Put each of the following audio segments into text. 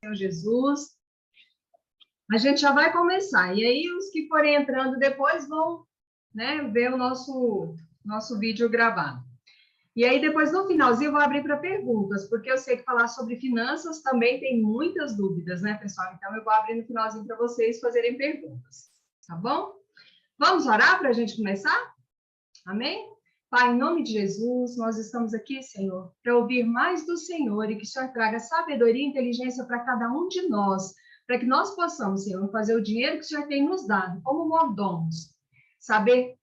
Senhor Jesus. A gente já vai começar. E aí, os que forem entrando depois vão, né, ver o nosso vídeo gravado. E aí, depois, no finalzinho, eu vou abrir para perguntas, porque eu sei que falar sobre finanças também tem muitas dúvidas, né, pessoal? Então, eu vou abrir no finalzinho para vocês fazerem perguntas, tá bom? Vamos orar para a gente começar? Amém? Pai, em nome de Jesus, nós estamos aqui, Senhor, para ouvir mais do Senhor e que o Senhor traga sabedoria e inteligência para cada um de nós, para que nós possamos, Senhor, fazer o dinheiro que o Senhor tem nos dado, como mordomos, saber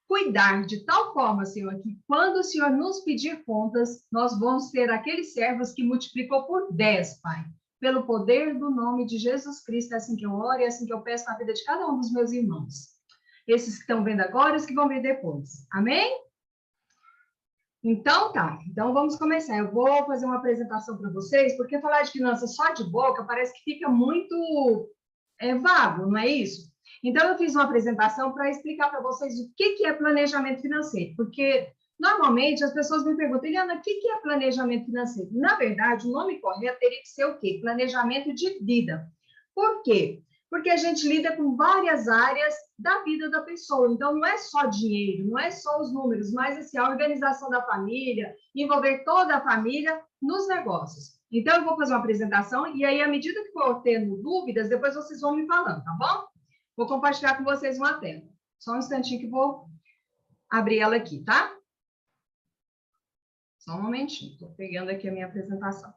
cuidar de tal forma, Senhor, que quando o Senhor nos pedir contas, nós vamos ter aqueles servos que multiplicou por 10, Pai. Pelo poder do nome de Jesus Cristo, é assim que eu oro e é assim que eu peço na vida de cada um dos meus irmãos. Esses que estão vendo agora e os que vão ver depois. Amém? Então, tá. Então, vamos começar. Eu vou fazer uma apresentação para vocês, porque falar de finanças só de boca parece que fica muito vago, não é isso? Então, eu fiz uma apresentação para explicar para vocês o que é planejamento financeiro, porque normalmente as pessoas me perguntam, Eliana, o que é planejamento financeiro? Na verdade, o nome correto teria que ser o quê? Planejamento de vida. Por quê? Porque a gente lida com várias áreas da vida da pessoa. Então, não é só dinheiro, não é só os números, mas assim, a organização da família, envolver toda a família nos negócios. Então, eu vou fazer uma apresentação e aí, à medida que for tendo dúvidas, depois vocês vão me falando, tá bom? Vou compartilhar com vocês uma tela. Só um instantinho que vou abrir ela aqui, tá? Só um momentinho. Estou pegando aqui a minha apresentação.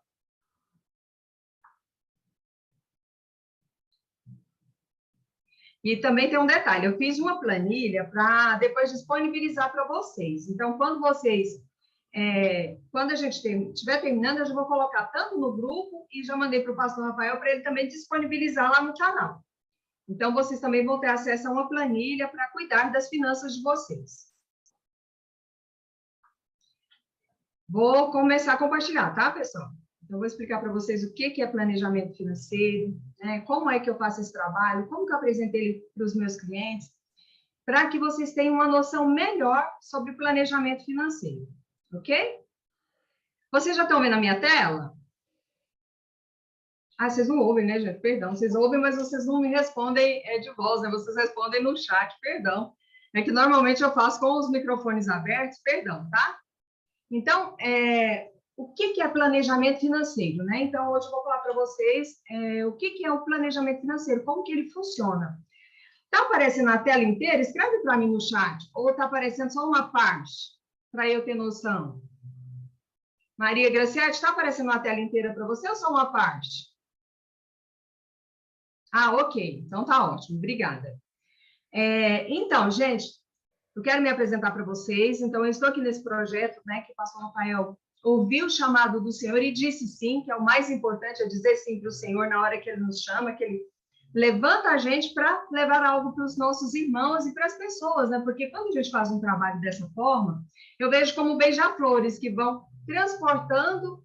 E também tem um detalhe, eu fiz uma planilha para depois disponibilizar para vocês. Então, quando a gente estiver terminando, eu já vou colocar tanto no grupo e já mandei para o pastor Rafael para ele também disponibilizar lá no canal. Então, vocês também vão ter acesso a uma planilha para cuidar das finanças de vocês. Vou começar a compartilhar, tá, pessoal? Então, vou explicar para vocês o que é planejamento financeiro, né? Como é que eu faço esse trabalho, como que eu apresentei ele para os meus clientes, para que vocês tenham uma noção melhor sobre planejamento financeiro, ok? Vocês já estão vendo a minha tela? Ah, vocês não ouvem, né, gente? Perdão, vocês ouvem, mas vocês não me respondem de voz, né? Vocês respondem no chat, perdão. É que normalmente eu faço com os microfones abertos, perdão, tá? Então, o que é planejamento financeiro, né? Então, hoje eu vou falar para vocês o que é o planejamento financeiro, como que ele funciona. Está aparecendo a tela inteira? Escreve para mim no chat. Ou está aparecendo só uma parte, para eu ter noção? Maria Graciete, está aparecendo a tela inteira para você ou só uma parte? Ah, ok. Então, tá ótimo. Obrigada. Então, gente, eu quero me apresentar para vocês. Então, eu estou aqui nesse projeto, né, que o pastor Rafael ouviu o chamado do Senhor e disse sim, que é o mais importante, é dizer sim para o Senhor na hora que Ele nos chama, que Ele levanta a gente para levar algo para os nossos irmãos e para as pessoas, né? Porque quando a gente faz um trabalho dessa forma, eu vejo como beija-flores que vão transportando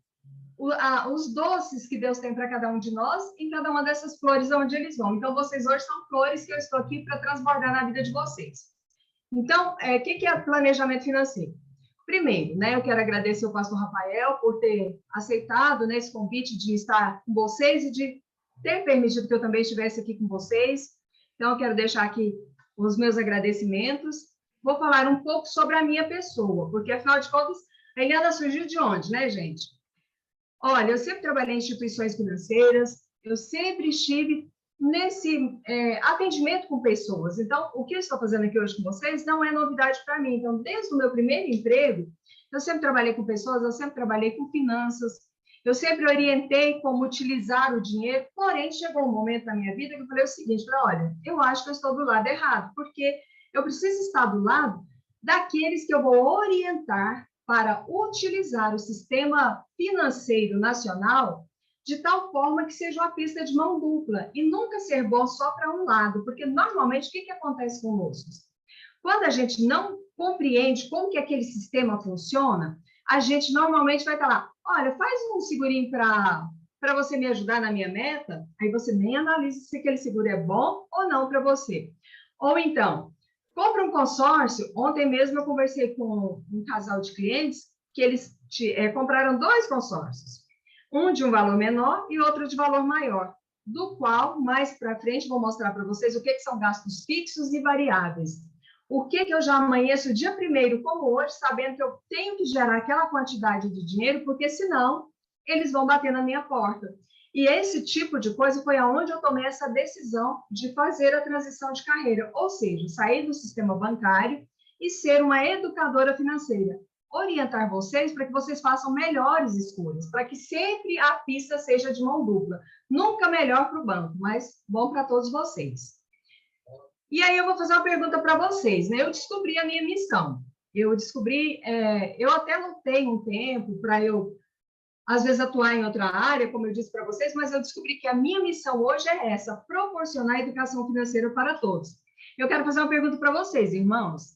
os doces que Deus tem para cada um de nós em cada uma dessas flores onde eles vão. Então, vocês hoje são flores que eu estou aqui para transbordar na vida de vocês. Então, o que é planejamento financeiro? Primeiro, né, eu quero agradecer ao pastor Rafael por ter aceitado, né, esse convite de estar com vocês e de ter permitido que eu também estivesse aqui com vocês. Então, eu quero deixar aqui os meus agradecimentos. Vou falar um pouco sobre a minha pessoa, porque, afinal de contas, a Eliana surgiu de onde, né, gente? Olha, eu sempre trabalhei em instituições financeiras, eu sempre estive nesse atendimento com pessoas. Então, o que eu estou fazendo aqui hoje com vocês não é novidade para mim. Então, desde o meu primeiro emprego, eu sempre trabalhei com pessoas, eu sempre trabalhei com finanças, eu sempre orientei como utilizar o dinheiro, porém, chegou um momento na minha vida que eu falei o seguinte, olha, eu acho que eu estou do lado errado, porque eu preciso estar do lado daqueles que eu vou orientar para utilizar o sistema financeiro nacional de tal forma que seja uma pista de mão dupla e nunca ser bom só para um lado, porque normalmente o que acontece conosco? Quando a gente não compreende como que aquele sistema funciona, a gente normalmente vai estar lá, olha, faz um segurinho para você me ajudar na minha meta, aí você nem analisa se aquele seguro é bom ou não para você. Ou então, compra um consórcio. Ontem mesmo eu conversei com um casal de clientes que eles compraram 2 consórcios. Um de um valor menor e outro de valor maior, do qual, mais para frente, vou mostrar para vocês o que são gastos fixos e variáveis. O que eu já amanheço dia 1º, como hoje, sabendo que eu tenho que gerar aquela quantidade de dinheiro, porque senão eles vão bater na minha porta. E esse tipo de coisa foi aonde eu tomei essa decisão de fazer a transição de carreira, ou seja, sair do sistema bancário e ser uma educadora financeira. Orientar vocês para que vocês façam melhores escolhas, para que sempre a pista seja de mão dupla. Nunca melhor para o banco, mas bom para todos vocês. E aí eu vou fazer uma pergunta para vocês, né? Eu descobri a minha missão. Eu até lutei um tempo para eu, às vezes, atuar em outra área, como eu disse para vocês, mas eu descobri que a minha missão hoje é essa, proporcionar educação financeira para todos. Eu quero fazer uma pergunta para vocês, irmãos.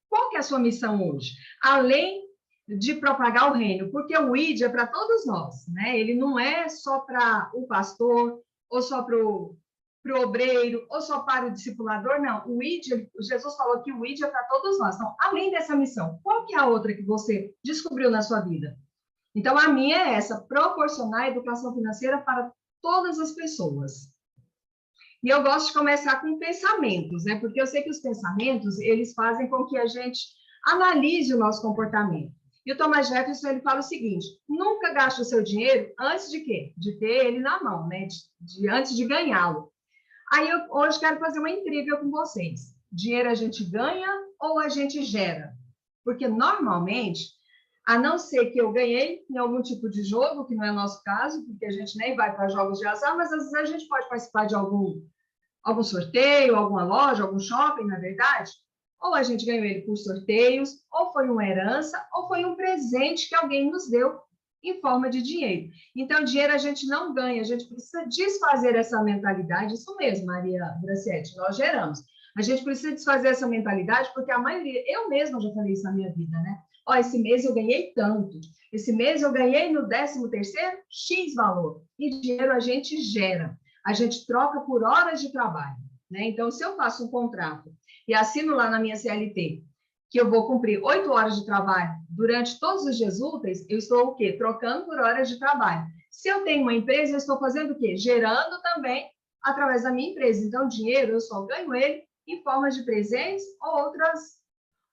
Qual que é a sua missão hoje? Além de propagar o reino, porque o ID é para todos nós, né? Ele não é só para o pastor, ou só para o obreiro, ou só para o discipulador, não. O ID, Jesus falou que o ID é para todos nós. Então, além dessa missão, qual que é a outra que você descobriu na sua vida? Então, a minha é essa, proporcionar educação financeira para todas as pessoas. E eu gosto de começar com pensamentos, né? Porque eu sei que os pensamentos, eles fazem com que a gente analise o nosso comportamento. E o Thomas Jefferson, ele fala o seguinte, nunca gaste o seu dinheiro antes de quê? De ter ele na mão, né? Antes de ganhá-lo. Aí, eu hoje quero fazer uma incrível com vocês. Dinheiro a gente ganha ou a gente gera? Porque, normalmente, a não ser que eu ganhei em algum tipo de jogo, que não é nosso caso, porque a gente nem vai para jogos de azar, mas às vezes a gente pode participar de algum sorteio, alguma loja, algum shopping, na verdade, ou a gente ganhou ele por sorteios, ou foi uma herança, ou foi um presente que alguém nos deu em forma de dinheiro. Então, dinheiro a gente não ganha, a gente precisa desfazer essa mentalidade, isso mesmo, Maria Graciete, nós geramos. A gente precisa desfazer essa mentalidade, porque a maioria, eu mesma já falei isso na minha vida, né? Ó, esse mês eu ganhei tanto, esse mês eu ganhei no 13º, X valor, e dinheiro a gente gera. A gente troca por horas de trabalho, né? Então, se eu faço um contrato e assino lá na minha CLT que eu vou cumprir 8 horas de trabalho durante todos os dias úteis, eu estou o quê? Trocando por horas de trabalho. Se eu tenho uma empresa, eu estou fazendo o quê? Gerando também através da minha empresa. Então, dinheiro, eu só ganho ele em formas de presentes ou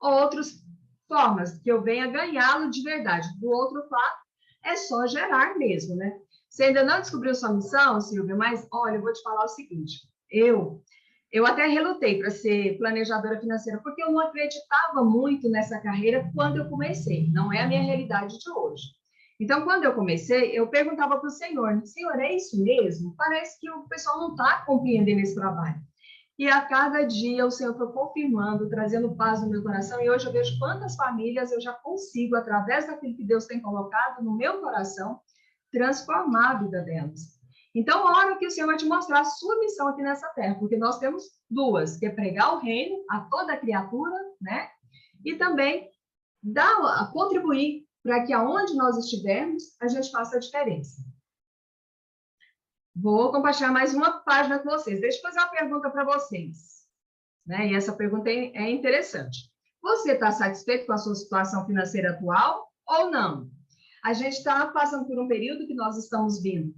outras formas que eu venha ganhá-lo de verdade. Do outro lado, é só gerar mesmo, né? Você ainda não descobriu sua missão, Silvia, mas olha, eu vou te falar o seguinte: eu até relutei para ser planejadora financeira, porque eu não acreditava muito nessa carreira quando eu comecei, não é a minha realidade de hoje. Então, quando eu comecei, eu perguntava para o Senhor: Senhor, é isso mesmo? Parece que o pessoal não está compreendendo esse trabalho. E a cada dia o Senhor foi confirmando, trazendo paz no meu coração, e hoje eu vejo quantas famílias eu já consigo, através daquilo que Deus tem colocado no meu coração, transformar a vida delas. Então, a hora que o Senhor vai te mostrar a sua missão aqui nessa terra, porque nós temos duas, que é pregar o reino a toda criatura, né? E também contribuir para que aonde nós estivermos, a gente faça a diferença. Vou compartilhar mais uma página com vocês. Deixa eu fazer uma pergunta para vocês, né? E essa pergunta é interessante. Você está satisfeito com a sua situação financeira atual ou não? A gente está passando por um período que nós estamos vindo.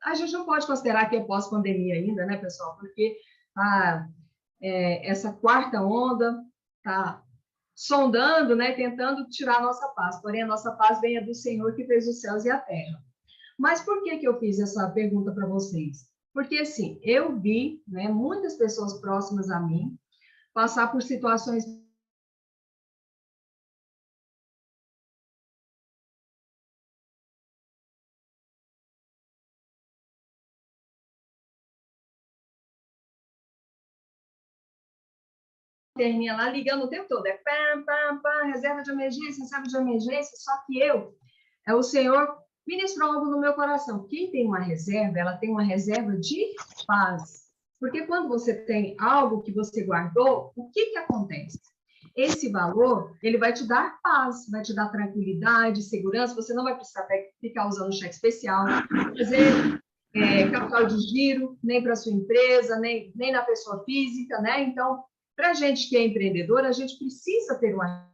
A gente não pode considerar que é pós-pandemia ainda, né, pessoal? Porque essa quarta onda está sondando, né, tentando tirar a nossa paz. Porém, a nossa paz vem do Senhor que fez os céus e a terra. Mas por que eu fiz essa pergunta para vocês? Porque, assim, eu vi, né, muitas pessoas próximas a mim passar por situações terminha lá ligando o tempo todo, pam, pam, pam, reserva de emergência, reserva de emergência, só que o Senhor ministrou algo no meu coração. Quem tem uma reserva, ela tem uma reserva de paz. Porque quando você tem algo que você guardou, o que acontece? Esse valor, ele vai te dar paz, vai te dar tranquilidade, segurança, você não vai precisar ficar usando cheque especial, fazer capital de giro, nem para sua empresa, nem na pessoa física, né? Então, para a gente que é empreendedor, a gente precisa ter uma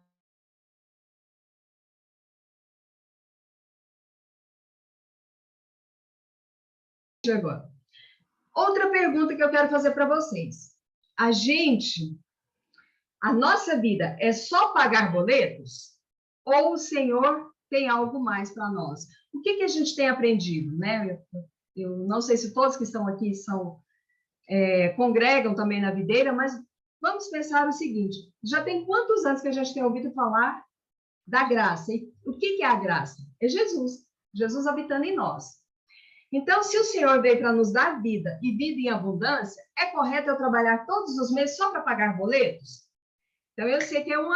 agora. Outra pergunta que eu quero fazer para vocês. A nossa vida é só pagar boletos? Ou o Senhor tem algo mais para nós? O que a gente tem aprendido, né? Eu não sei se todos que estão aqui congregam também na videira, mas vamos pensar o seguinte: já tem quantos anos que a gente tem ouvido falar da graça? E o que é a graça? É Jesus. Jesus habitando em nós. Então, se o Senhor veio para nos dar vida e vida em abundância, é correto eu trabalhar todos os meses só para pagar boletos? Então, eu sei que eu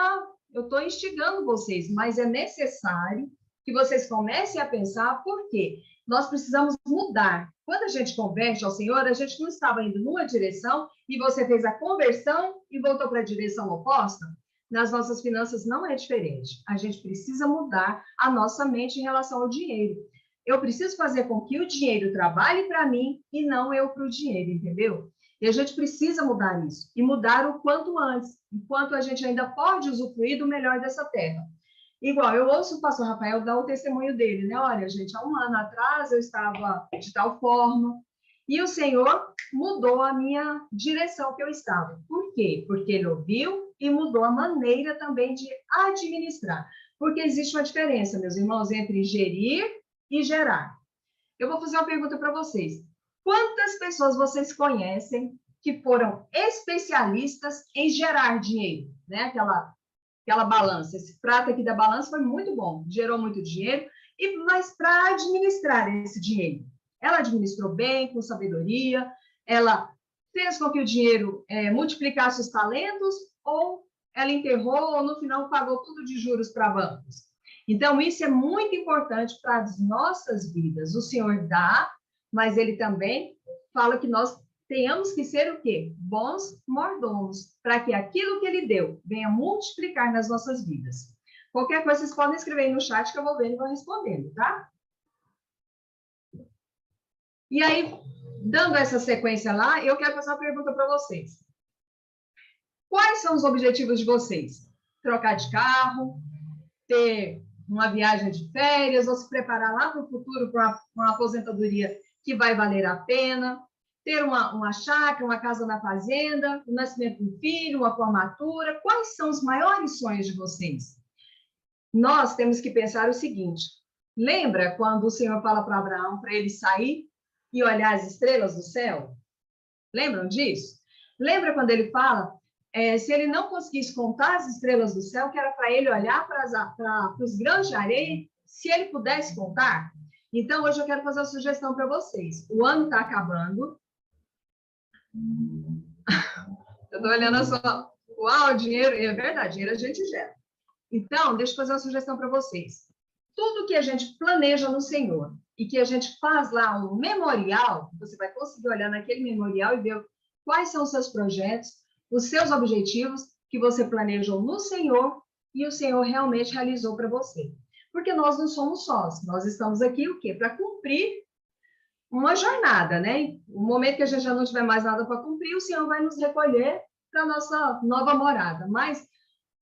estou instigando vocês, mas é necessário que vocês comecem a pensar por quê. Nós precisamos mudar. Quando a gente converte ao Senhor, a gente não estava indo numa direção e você fez a conversão e voltou para a direção oposta. Nas nossas finanças não é diferente. A gente precisa mudar a nossa mente em relação ao dinheiro. Eu preciso fazer com que o dinheiro trabalhe para mim e não eu para o dinheiro, entendeu? E a gente precisa mudar isso. E mudar o quanto antes, enquanto a gente ainda pode usufruir do melhor dessa terra. Igual, eu ouço o pastor Rafael dar o testemunho dele, né? Olha, gente, há um ano atrás eu estava de tal forma e o Senhor mudou a minha direção que eu estava. Por quê? Porque ele ouviu e mudou a maneira também de administrar. Porque existe uma diferença, meus irmãos, entre gerir e gerar. Eu vou fazer uma pergunta para vocês. Quantas pessoas vocês conhecem que foram especialistas em gerar dinheiro? Né? Aquela balança. Esse prato aqui da balança foi muito bom, gerou muito dinheiro, mas para administrar esse dinheiro. Ela administrou bem, com sabedoria, ela fez com que o dinheiro multiplicasse os talentos, ou ela enterrou, ou no final pagou tudo de juros para bancos. Então, isso é muito importante para as nossas vidas. O Senhor dá, mas Ele também fala que nós tenhamos que ser o quê? Bons mordomos, para que aquilo que Ele deu venha multiplicar nas nossas vidas. Qualquer coisa, vocês podem escrever aí no chat que eu vou vendo e vou respondendo, tá? E aí, dando essa sequência lá, eu quero fazer uma pergunta para vocês. Quais são os objetivos de vocês? Trocar de carro, ter uma viagem de férias, ou se preparar lá para o futuro para uma aposentadoria que vai valer a pena, ter uma chácara, uma casa na fazenda, o nascimento de um filho, uma formatura. Quais são os maiores sonhos de vocês? Nós temos que pensar o seguinte: lembra quando o Senhor fala para Abraão para ele sair e olhar as estrelas do céu? Lembram disso? Lembra quando ele fala se ele não conseguisse contar as estrelas do céu, que era para ele olhar para os grãos de areia, se ele pudesse contar? Então, hoje eu quero fazer uma sugestão para vocês. O ano está acabando. Eu estou olhando a sua... Uau, dinheiro... É verdade, dinheiro a gente gera. Então, deixa eu fazer uma sugestão para vocês. Tudo que a gente planeja no Senhor e que a gente faz lá um memorial, você vai conseguir olhar naquele memorial e ver quais são os seus projetos, os seus objetivos que você planejou no Senhor e o Senhor realmente realizou para você. Porque nós não somos sós, nós estamos aqui o quê? Para cumprir uma jornada, né? No momento que a gente já não tiver mais nada para cumprir, o Senhor vai nos recolher para a nossa nova morada. Mas,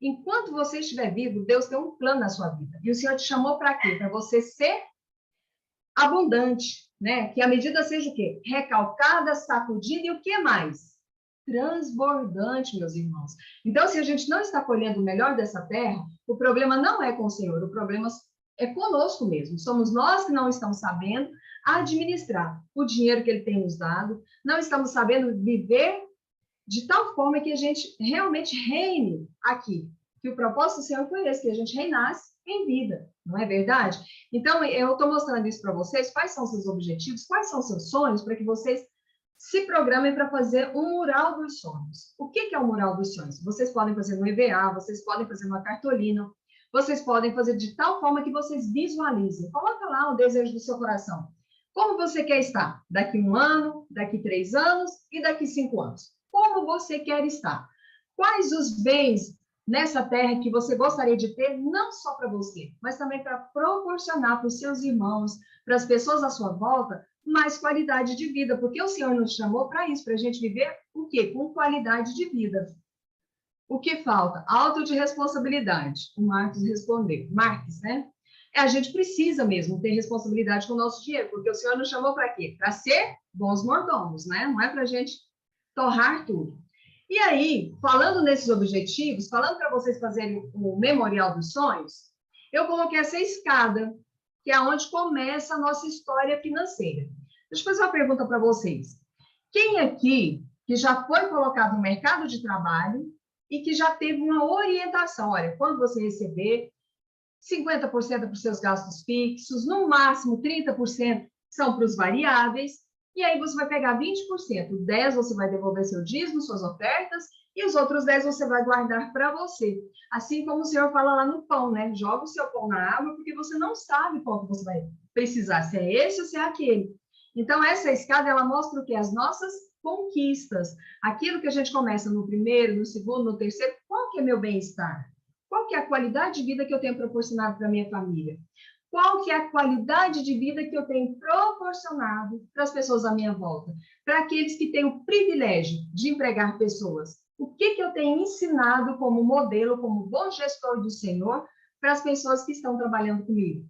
enquanto você estiver vivo, Deus tem um plano na sua vida. E o Senhor te chamou para quê? Para você ser abundante, né? Que a medida seja o quê? Recalcada, sacudida e o que mais? Transbordante, meus irmãos. Então, se a gente não está colhendo o melhor dessa terra, o problema não é com o Senhor, o problema é conosco mesmo. Somos nós que não estamos sabendo administrar o dinheiro que Ele tem nos dado, não estamos sabendo viver de tal forma que a gente realmente reine aqui. Que o propósito do Senhor foi esse, que a gente reinasse em vida, não é verdade? Então, eu estou mostrando isso para vocês, quais são os seus objetivos, quais são os seus sonhos, para que vocês se programem para fazer um mural dos sonhos. O que é o mural dos sonhos? Vocês podem fazer no EVA, vocês podem fazer numa cartolina, vocês podem fazer de tal forma que vocês visualizem. Coloca lá o desejo do seu coração. Como você quer estar? Daqui 1 ano, daqui 3 anos e daqui 5 anos. Como você quer estar? Quais os bens nessa terra que você gostaria de ter, não só para você, mas também para proporcionar para os seus irmãos, para as pessoas à sua volta, mais qualidade de vida, porque o Senhor nos chamou para isso, para a gente viver o quê? Com qualidade de vida. O que falta? Auto de responsabilidade. O Marcos respondeu. Marcos, né? A gente precisa mesmo ter responsabilidade com o nosso dinheiro, porque o Senhor nos chamou para quê? Para ser bons mordomos, né? Não é para a gente torrar tudo. E aí, falando nesses objetivos, falando para vocês fazerem o Memorial dos Sonhos, eu coloquei essa escada, que é onde começa a nossa história financeira. Deixa eu fazer uma pergunta para vocês. Quem aqui que já foi colocado no mercado de trabalho e que já teve uma orientação? Olha, quando você receber 50% para os seus gastos fixos, no máximo 30% são para os variáveis, e aí você vai pegar 20%, 10% você vai devolver seu dízimo, suas ofertas, e os outros 10% você vai guardar para você. Assim como o Senhor fala lá no pão, né? Joga o seu pão na água, porque você não sabe qual que você vai precisar, se é esse ou se é aquele. Então, essa escada, ela mostra o que? As nossas conquistas. Aquilo que a gente começa no primeiro, no segundo, no terceiro, qual que é meu bem-estar? Qual que é a qualidade de vida que eu tenho proporcionado para a minha família? Qual que é a qualidade de vida que eu tenho proporcionado para as pessoas à minha volta? Para aqueles que têm o privilégio de empregar pessoas. O que eu tenho ensinado como modelo, como bom gestor do Senhor, para as pessoas que estão trabalhando comigo?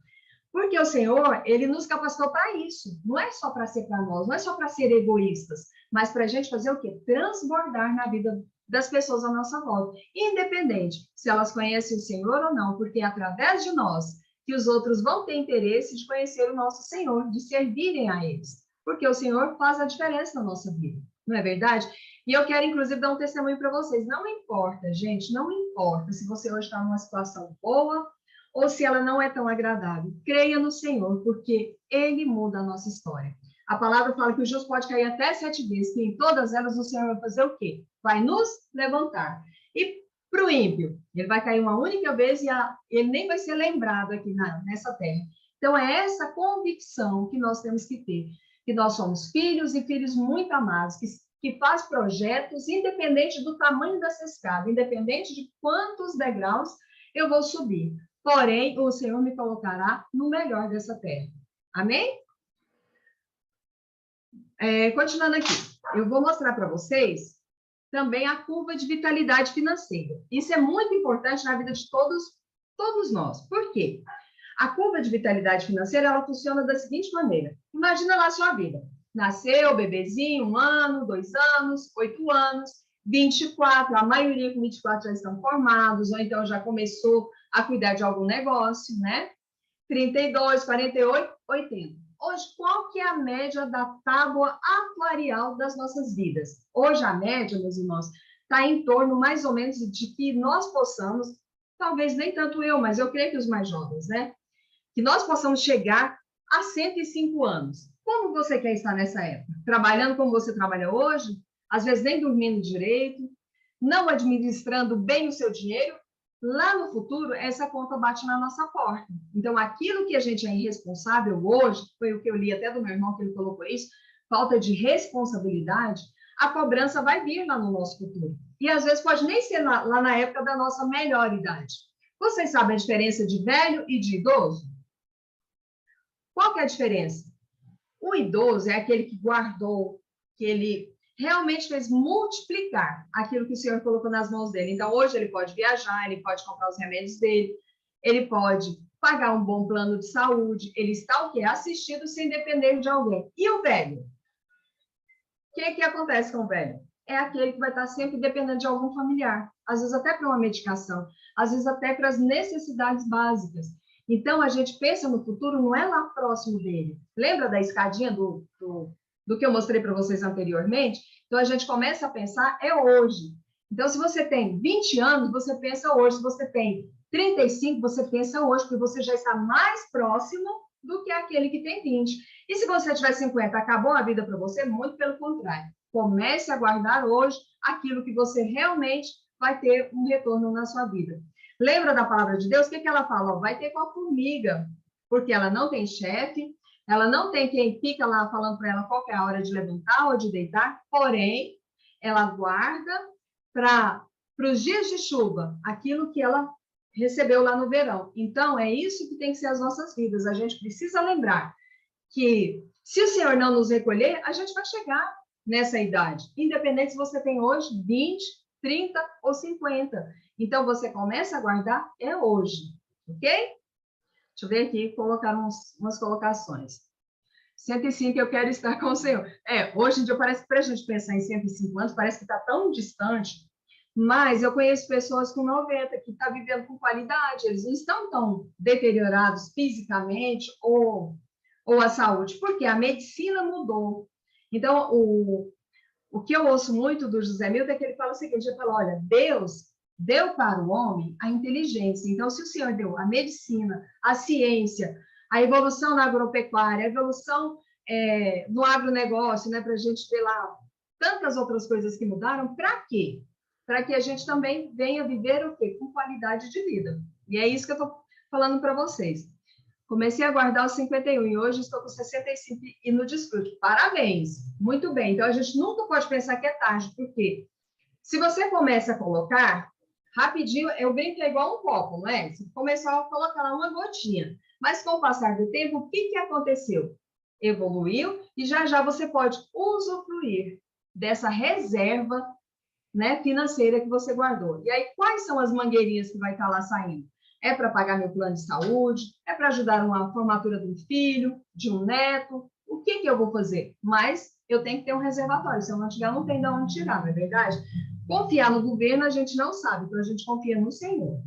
Porque o Senhor, ele nos capacitou para isso. Não é só para ser para nós, não é só para ser egoístas, mas para a gente fazer o quê? Transbordar na vida das pessoas à nossa volta. Independente se elas conhecem o Senhor ou não, porque é através de nós que os outros vão ter interesse de conhecer o nosso Senhor, de servirem a eles. Porque o Senhor faz a diferença na nossa vida, não é verdade? E eu quero, inclusive, dar um testemunho para vocês. Não importa, gente, não importa se você hoje está numa situação boa ou se ela não é tão agradável. Creia no Senhor, porque Ele muda a nossa história. A palavra fala que o justo pode cair até 7 vezes, que em todas elas o Senhor vai fazer o quê? Vai nos levantar. E para o ímpio, ele vai cair uma única vez e ele nem vai ser lembrado aqui nessa terra. Então, é essa convicção que nós temos que ter, que nós somos filhos e filhos muito amados, que faz projetos independente do tamanho dessa escada, independente de quantos degraus eu vou subir. Porém, o Senhor me colocará no melhor dessa terra. Amém? Continuando aqui, eu vou mostrar para vocês também a curva de vitalidade financeira. Isso é muito importante na vida de todos nós. Por quê? A curva de vitalidade financeira, ela funciona da seguinte maneira. Imagina lá a sua vida. Nasceu, bebezinho, 1 ano, 2 anos, 8 anos, 24, a maioria com 24 já estão formados, ou então já começou a cuidar de algum negócio, né? 32, 48, 80. Hoje, qual que é a média da tábua atuarial das nossas vidas? Hoje, a média, meus irmãos, está em torno, mais ou menos, de que nós possamos, talvez nem tanto eu, mas eu creio que os mais jovens, né? Que nós possamos chegar a 105 anos. Como você quer estar nessa época? Trabalhando como você trabalha hoje? Às vezes nem dormindo direito, não administrando bem o seu dinheiro? Lá no futuro, essa conta bate na nossa porta. Então, aquilo que a gente é irresponsável hoje, foi o que eu li até do meu irmão, que ele colocou isso, falta de responsabilidade, a cobrança vai vir lá no nosso futuro. E às vezes pode nem ser lá na época da nossa melhor idade. Vocês sabem a diferença de velho e de idoso? Qual que é a diferença? O idoso é aquele que guardou, que ele realmente fez multiplicar aquilo que o Senhor colocou nas mãos dele. Então, hoje ele pode viajar, ele pode comprar os remédios dele, ele pode pagar um bom plano de saúde, ele está o quê? Assistido sem depender de alguém. E o velho? O que acontece com o velho? É aquele que vai estar sempre dependendo de algum familiar, às vezes até para uma medicação, às vezes até para as necessidades básicas. Então, a gente pensa no futuro, não é lá próximo dele. Lembra da escadinha do que eu mostrei para vocês anteriormente? Então, a gente começa a pensar, é hoje. Então, se você tem 20 anos, você pensa hoje. Se você tem 35, você pensa hoje, porque você já está mais próximo do que aquele que tem 20. E se você tiver 50, acabou a vida para você? Muito pelo contrário. Comece a guardar hoje aquilo que você realmente vai ter um retorno na sua vida. Lembra da palavra de Deus? O que ela fala? Vai ter com a formiga, porque ela não tem chefe, ela não tem quem fica lá falando para ela qual é a hora de levantar ou de deitar, porém, ela guarda para os dias de chuva aquilo que ela recebeu lá no verão. Então, é isso que tem que ser as nossas vidas. A gente precisa lembrar que, se o Senhor não nos recolher, a gente vai chegar nessa idade, independente se você tem hoje 20, 30 ou 50. Então, você começa a guardar hoje, ok? Deixa eu ver aqui, colocar umas colocações. 105, eu quero estar com o Senhor. Hoje em dia parece que para a gente pensar em 105 anos, parece que está tão distante, mas eu conheço pessoas com 90 que estão vivendo com qualidade, eles não estão tão deteriorados fisicamente ou a saúde, porque a medicina mudou. Então, o que eu ouço muito do José Milton é que ele fala o seguinte, ele fala, olha, Deus deu para o homem a inteligência. Então, se o Senhor deu a medicina, a ciência, a evolução na agropecuária, a evolução no agronegócio, né, para a gente ver lá tantas outras coisas que mudaram, para quê? Para que a gente também venha viver o quê? Com qualidade de vida. E é isso que eu estou falando para vocês. Comecei a guardar os 51 e hoje estou com 65 e no desfrute. Parabéns! Muito bem. Então, a gente nunca pode pensar que é tarde, porque se você começa a colocar, rapidinho, eu brinco que é igual um copo, não é? Você começou a colocar lá uma gotinha. Mas com o passar do tempo, o que aconteceu? Evoluiu e já já você pode usufruir dessa reserva, né, financeira que você guardou. E aí, quais são as mangueirinhas que vai estar lá saindo? É para pagar meu plano de saúde? É para ajudar uma formatura de um filho, de um neto? O que eu vou fazer? Mas eu tenho que ter um reservatório. Se eu não tiver, eu não tenho de onde tirar, não é verdade? Confiar no governo a gente não sabe, então a gente confia no Senhor.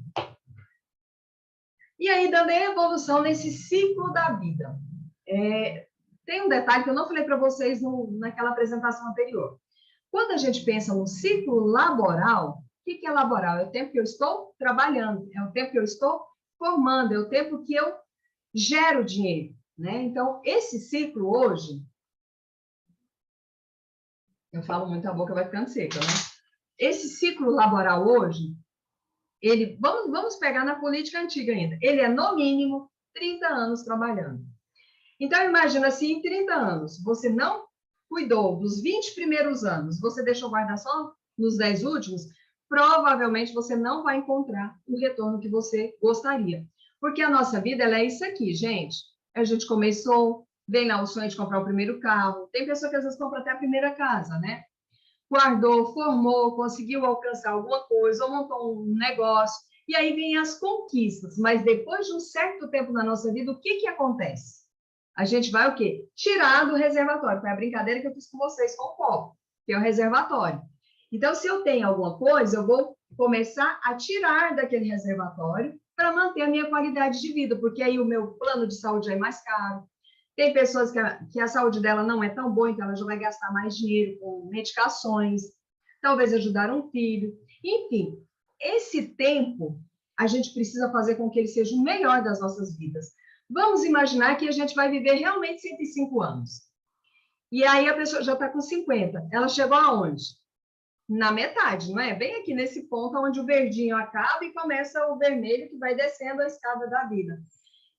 E aí, dando a evolução nesse ciclo da vida. Tem um detalhe que eu não falei para vocês naquela apresentação anterior. Quando a gente pensa no ciclo laboral, o que é laboral? É o tempo que eu estou trabalhando, é o tempo que eu estou formando, é o tempo que eu gero dinheiro, né? Então, esse ciclo hoje, eu falo muito, a boca vai ficando seca, né? Esse ciclo laboral hoje, vamos pegar na política antiga ainda, ele é no mínimo 30 anos trabalhando. Então, imagina se em 30 anos você não cuidou dos 20 primeiros anos, você deixou guardar só nos 10 últimos, provavelmente você não vai encontrar o retorno que você gostaria. Porque a nossa vida, ela é isso aqui, gente. A gente começou, vem lá o sonho de comprar o primeiro carro, tem pessoa que às vezes compra até a primeira casa, né? Guardou, formou, conseguiu alcançar alguma coisa, ou montou um negócio, e aí vem as conquistas. Mas depois de um certo tempo na nossa vida, o que acontece? A gente vai o quê? Tirar do reservatório. Foi a brincadeira que eu fiz com vocês com o copo, que é o reservatório. Então, se eu tenho alguma coisa, eu vou começar a tirar daquele reservatório para manter a minha qualidade de vida, porque aí o meu plano de saúde é mais caro. Tem pessoas que a saúde dela não é tão boa, então ela já vai gastar mais dinheiro com medicações, talvez ajudar um filho. Enfim, esse tempo a gente precisa fazer com que ele seja o melhor das nossas vidas. Vamos imaginar que a gente vai viver realmente 105 anos. E aí a pessoa já está com 50. Ela chegou aonde? Na metade, não é? Bem aqui nesse ponto onde o verdinho acaba e começa o vermelho que vai descendo a escada da vida.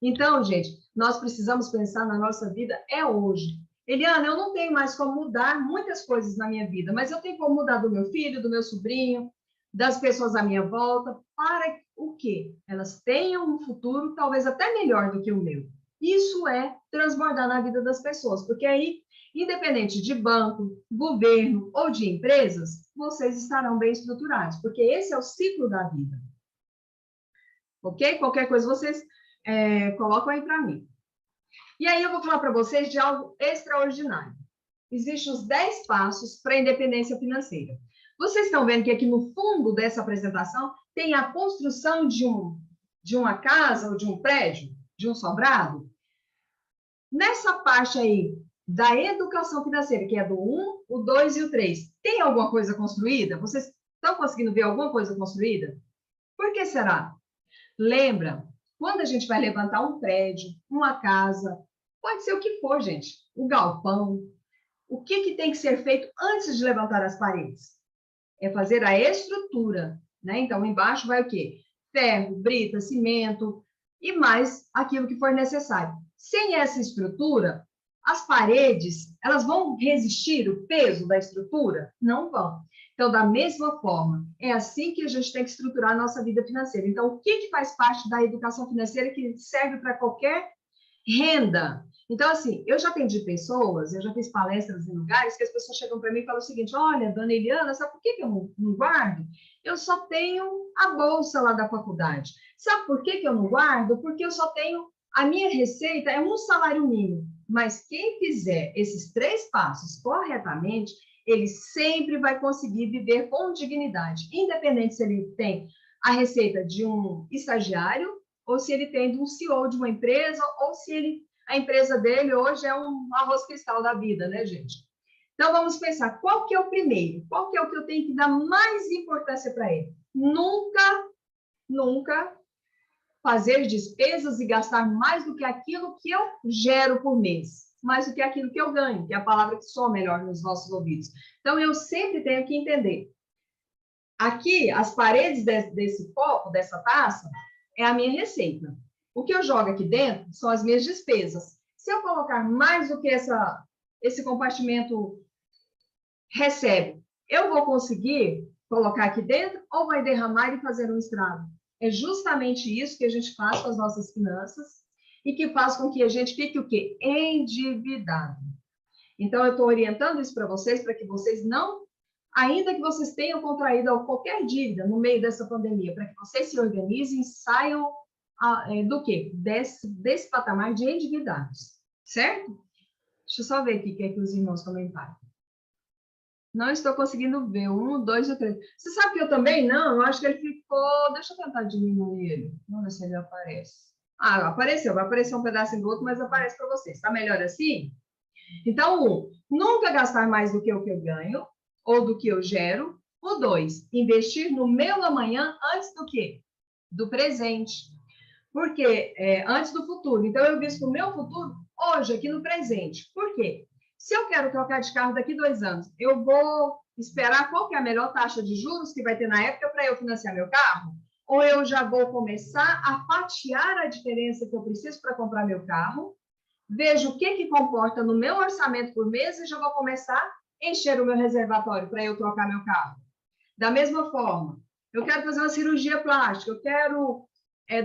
Então, gente, nós precisamos pensar na nossa vida hoje. Eliana, eu não tenho mais como mudar muitas coisas na minha vida, mas eu tenho como mudar do meu filho, do meu sobrinho, das pessoas à minha volta, para o quê? Elas tenham um futuro talvez até melhor do que o meu. Isso é transbordar na vida das pessoas, porque aí, independente de banco, governo ou de empresas, vocês estarão bem estruturados, porque esse é o ciclo da vida. Ok? Qualquer coisa vocês colocam aí para mim. E aí eu vou falar para vocês de algo extraordinário. Existem os 10 passos para a independência financeira. Vocês estão vendo que aqui no fundo dessa apresentação tem a construção de uma casa ou de um prédio, de um sobrado? Nessa parte aí da educação financeira, que é do 1, o 2 e o 3, tem alguma coisa construída? Vocês estão conseguindo ver alguma coisa construída? Por que será? Lembra, quando a gente vai levantar um prédio, uma casa, pode ser o que for, gente, o galpão, o que tem que ser feito antes de levantar as paredes? É fazer a estrutura, né? Então, embaixo vai o quê? Ferro, brita, cimento e mais aquilo que for necessário. Sem essa estrutura, as paredes, elas vão resistir o peso da estrutura? Não vão. Então, da mesma forma, é assim que a gente tem que estruturar a nossa vida financeira. Então, o que faz parte da educação financeira que serve para qualquer renda? Então, assim, eu já atendi pessoas, eu já fiz palestras em lugares que as pessoas chegam para mim e falam o seguinte, olha, dona Eliana, sabe por que eu não guardo? Eu só tenho a bolsa lá da faculdade. Sabe por que eu não guardo? Porque eu só tenho A minha receita é um salário mínimo, mas quem fizer esses 3 passos corretamente, ele sempre vai conseguir viver com dignidade, independente se ele tem a receita de um estagiário ou se ele tem de um CEO de uma empresa ou se a empresa dele hoje é um arroz cristal da vida, né, gente? Então, vamos pensar, qual que é o primeiro? Qual que é o que eu tenho que dar mais importância para ele? Nunca fazer despesas e gastar mais do que aquilo que eu gero por mês, mais do que aquilo que eu ganho, que é a palavra que soa melhor nos nossos ouvidos. Então, eu sempre tenho que entender. Aqui, as paredes desse copo, dessa taça, é a minha receita. O que eu jogo aqui dentro são as minhas despesas. Se eu colocar mais do que esse compartimento recebe, eu vou conseguir colocar aqui dentro ou vai derramar e fazer um estrago? É justamente isso que a gente faz com as nossas finanças e que faz com que a gente fique o quê? Endividado. Então, eu estou orientando isso para vocês que vocês não, ainda que vocês tenham contraído qualquer dívida no meio dessa pandemia, para que vocês se organizem e saiam do quê? Desse patamar de endividados, certo? Deixa eu só ver aqui o que é que os irmãos comentaram. Não estou conseguindo ver. 1, 2 ou 3. Você sabe que eu também não? Eu acho que ele ficou... Deixa eu tentar diminuir ele. Vamos ver se ele aparece. Ah, apareceu. Vai aparecer um pedacinho do outro, mas aparece para vocês. Está melhor assim? Então, 1, nunca gastar mais do que o que eu ganho ou do que eu gero. O 2, investir no meu amanhã antes do quê? Do presente. Porque antes do futuro. Então, eu visto o meu futuro hoje, aqui no presente. Por quê? Se eu quero trocar de carro daqui 2 anos, eu vou esperar qual que é a melhor taxa de juros que vai ter na época para eu financiar meu carro? Ou eu já vou começar a fatiar a diferença que eu preciso para comprar meu carro, vejo o que comporta no meu orçamento por mês e já vou começar a encher o meu reservatório para eu trocar meu carro. Da mesma forma, eu quero fazer uma cirurgia plástica, eu quero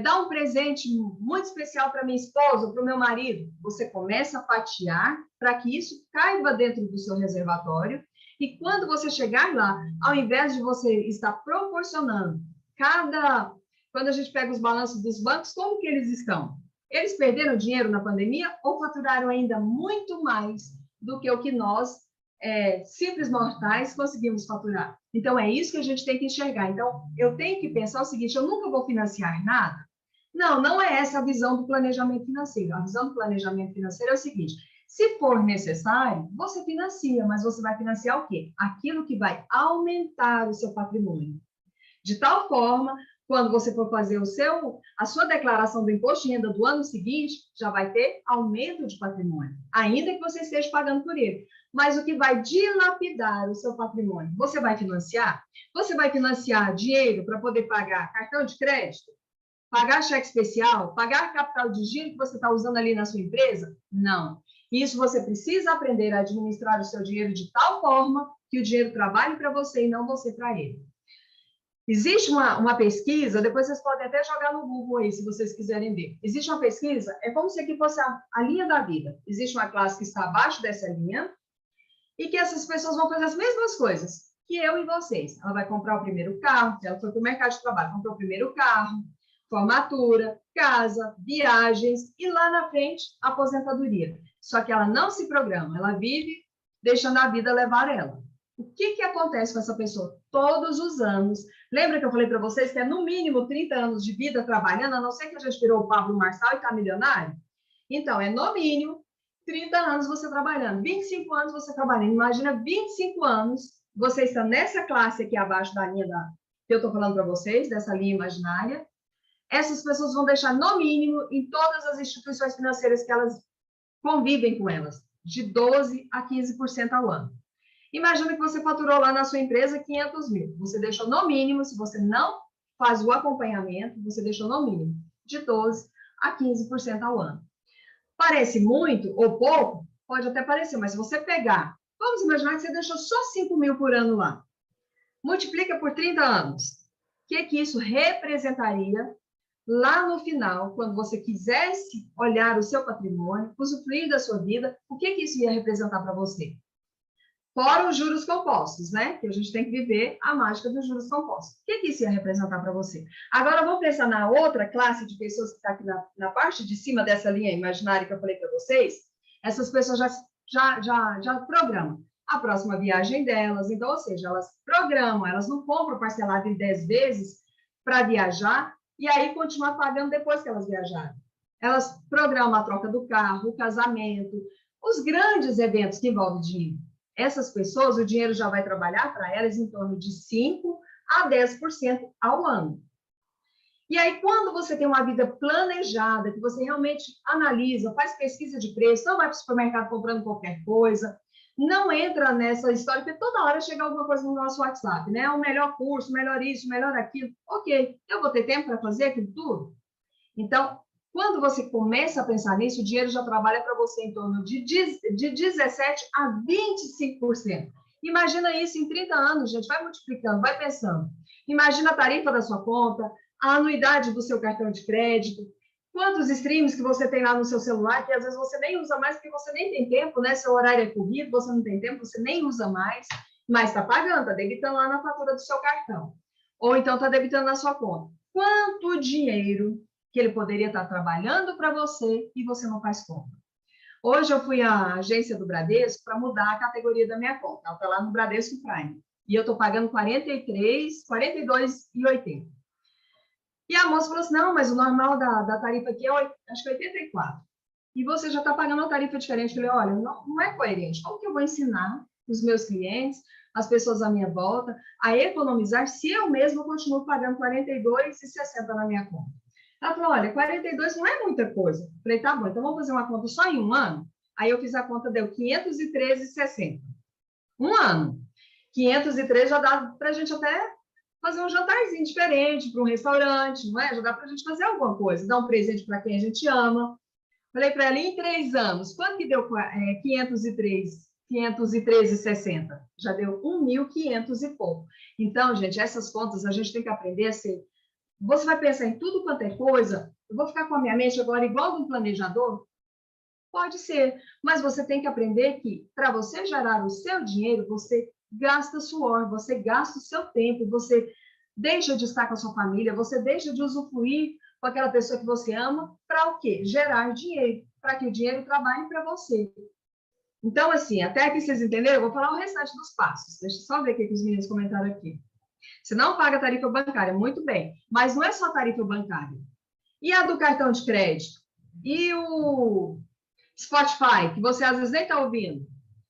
dar um presente muito especial para minha esposa, para o meu marido. Você começa a fatiar para que isso caiba dentro do seu reservatório e quando você chegar lá, ao invés de você estar proporcionando quando a gente pega os balanços dos bancos, como que eles estão? Eles perderam dinheiro na pandemia ou faturaram ainda muito mais do que o que nós, simples mortais, conseguimos faturar? Então, é isso que a gente tem que enxergar. Então, eu tenho que pensar o seguinte, eu nunca vou financiar nada? Não é essa a visão do planejamento financeiro. A visão do planejamento financeiro é o seguinte, se for necessário, você financia, mas você vai financiar o quê? Aquilo que vai aumentar o seu patrimônio. De tal forma, quando você for fazer a sua declaração do imposto de renda do ano seguinte, já vai ter aumento de patrimônio, ainda que você esteja pagando por ele. Mas o que vai dilapidar o seu patrimônio? Você vai financiar? Você vai financiar dinheiro para poder pagar cartão de crédito? Pagar cheque especial? Pagar capital de giro que você está usando ali na sua empresa? Não. Isso você precisa aprender a administrar o seu dinheiro de tal forma que o dinheiro trabalhe para você e não você para ele. Existe uma pesquisa, depois vocês podem até jogar no Google aí, se vocês quiserem ver. Existe uma pesquisa, é como se aqui fosse a linha da vida. Existe uma classe que está abaixo dessa linha e que essas pessoas vão fazer as mesmas coisas que eu e vocês. Ela vai comprar o primeiro carro, ela foi para o mercado de trabalho, comprou o primeiro carro, formatura, casa, viagens e lá na frente, aposentadoria. Só que ela não se programa, ela vive deixando a vida levar ela. O que acontece com essa pessoa? Todos os anos. Lembra que eu falei para vocês que é no mínimo 30 anos de vida trabalhando, a não ser que a gente virou o Pablo Marçal e está milionário? Então, é no mínimo 30 anos você trabalhando, 25 anos você trabalhando. Imagina 25 anos você está nessa classe aqui abaixo da linha que eu estou falando para vocês, dessa linha imaginária. Essas pessoas vão deixar, no mínimo, em todas as instituições financeiras que elas convivem com elas, de 12% a 15% ao ano. Imagina que você faturou lá na sua empresa 500 mil. Você deixou no mínimo, se você não faz o acompanhamento, você deixou no mínimo de 12% a 15% ao ano. Parece muito ou pouco? Pode até parecer, mas se você pegar, vamos imaginar que você deixou só 5 mil por ano lá. Multiplica por 30 anos. O que isso representaria lá no final, quando você quisesse olhar o seu patrimônio, usufruir da sua vida, o que isso ia representar para você? Fora os juros compostos, né? Que a gente tem que viver a mágica dos juros compostos. O que isso ia representar para você? Agora, vamos pensar na outra classe de pessoas que está aqui na parte de cima dessa linha imaginária que eu falei para vocês. Essas pessoas já programam a próxima viagem delas. Então, ou seja, elas programam, elas não compram parcelado em 10 vezes para viajar e aí continuar pagando depois que elas viajarem. Elas programam a troca do carro, o casamento, os grandes eventos que envolvem dinheiro. Essas pessoas, o dinheiro já vai trabalhar para elas em torno de 5% a 10% ao ano. E aí, quando você tem uma vida planejada, que você realmente analisa, faz pesquisa de preço, não vai para o supermercado comprando qualquer coisa, não entra nessa história, porque toda hora chega alguma coisa no nosso WhatsApp, né? O melhor curso, melhor isso, melhor aquilo. Ok, eu vou ter tempo para fazer aquilo tudo? Então, quando você começa a pensar nisso, o dinheiro já trabalha para você em torno de 17% a 25%. Imagina isso em 30 anos, gente, vai multiplicando, vai pensando. Imagina a tarifa da sua conta, a anuidade do seu cartão de crédito, quantos streams que você tem lá no seu celular, que às vezes você nem usa mais, porque você nem tem tempo, né? Seu horário é corrido, você não tem tempo, você nem usa mais, mas está pagando, está debitando lá na fatura do seu cartão. Ou então está debitando na sua conta. Quanto dinheiro que ele poderia estar trabalhando para você e você não faz compra? Hoje eu fui à agência do Bradesco para mudar a categoria da minha conta. Ela está lá no Bradesco Prime. E eu estou pagando R$ 42,80. E a moça falou assim, não, mas o normal da tarifa aqui é, acho que 84. E você já está pagando uma tarifa diferente. Eu falei, olha, não é coerente. Como que eu vou ensinar os meus clientes, as pessoas à minha volta, a economizar se eu mesmo continuo pagando R$ 42,60 na minha conta? Ela falou, olha, 42 não é muita coisa. Eu falei, tá bom, então vamos fazer uma conta só em um ano? Aí eu fiz a conta, deu 513,60. Um ano. 513 já dá para a gente até fazer um jantarzinho diferente, para um restaurante, não é? Já dá para a gente fazer alguma coisa, dar um presente para quem a gente ama. Falei para ela, em 3 anos, quanto que deu 513,60? Já deu 1.500 e pouco. Então, gente, essas contas a gente tem que aprender a ser. Você vai pensar em tudo quanto é coisa, eu vou ficar com a minha mente agora igual de um planejador? Pode ser, mas você tem que aprender que para você gerar o seu dinheiro, você gasta suor, você gasta o seu tempo, você deixa de estar com a sua família, você deixa de usufruir com aquela pessoa que você ama, para o quê? Gerar dinheiro, para que o dinheiro trabalhe para você. Então, assim, até que vocês entenderam, eu vou falar o restante dos passos. Deixa eu só ver o que os meninos comentaram aqui. Você não paga tarifa bancária, muito bem, mas não é só tarifa bancária. E a do cartão de crédito? E o Spotify, que você às vezes nem está ouvindo?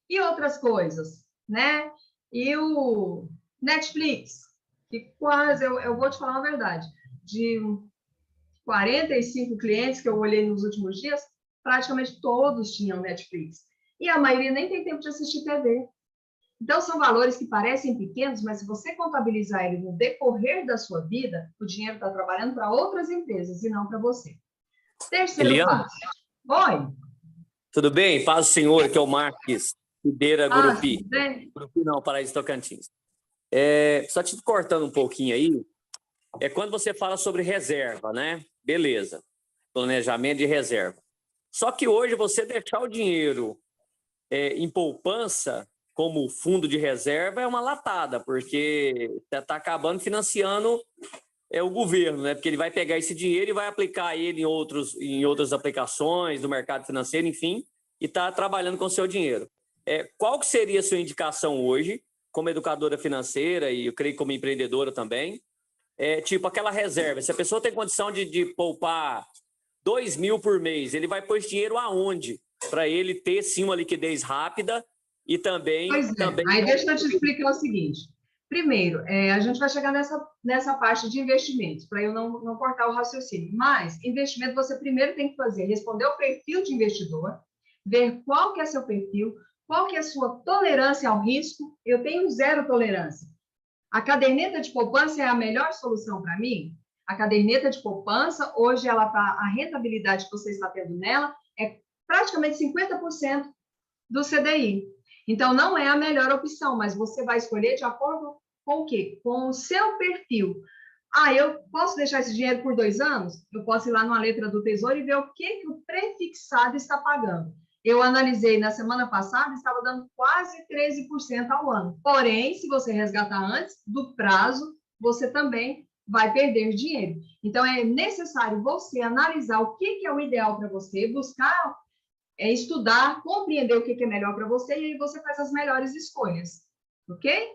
E outras coisas, né? E o Netflix, que quase, eu vou te falar a verdade, de 45 clientes que eu olhei nos últimos dias, praticamente todos tinham Netflix. E a maioria nem tem tempo de assistir TV. Então, são valores que parecem pequenos, mas se você contabilizar ele no decorrer da sua vida, o dinheiro está trabalhando para outras empresas e não para você. Terceiro Eliane, passo. Oi. tudo bem? Paz do Senhor, que é o Marques Ribeira Gurupi. Tudo bem? Gurupi não, Paraíso Tocantins. Só te cortando um pouquinho aí, quando você fala sobre reserva, né? Beleza, planejamento de reserva. Só que hoje você deixar o dinheiro em poupança como fundo de reserva é uma latada, porque você está acabando financiando o governo, né? Porque ele vai pegar esse dinheiro e vai aplicar ele em outras aplicações do mercado financeiro, enfim, e está trabalhando com o seu dinheiro. Qual que seria a sua indicação hoje, como educadora financeira e eu creio como empreendedora também? Tipo aquela reserva, se a pessoa tem condição de poupar 2.000 por mês, ele vai pôr esse dinheiro aonde? Para ele ter, sim, uma liquidez rápida e também... Pois é, aí deixa eu te explicar o seguinte. Primeiro, a gente vai chegar nessa parte de investimentos, para eu não cortar o raciocínio. Mas, investimento, você primeiro tem que fazer, responder o perfil de investidor, ver qual que é seu perfil, qual que é a sua tolerância ao risco. Eu tenho 0 tolerância. A caderneta de poupança é a melhor solução para mim? A caderneta de poupança, hoje, a rentabilidade que você está tendo nela é praticamente 50% do CDI. Então, não é a melhor opção, mas você vai escolher de acordo com o quê? Com o seu perfil. Eu posso deixar esse dinheiro por 2 anos? Eu posso ir lá numa letra do Tesouro e ver o que o prefixado está pagando. eu analisei na semana passada, estava dando quase 13% ao ano. Porém, se você resgatar antes do prazo, você também vai perder dinheiro. Então, é necessário você analisar o que é o ideal para você, buscar, estudar, compreender o que é melhor para você, e aí você faz as melhores escolhas, ok?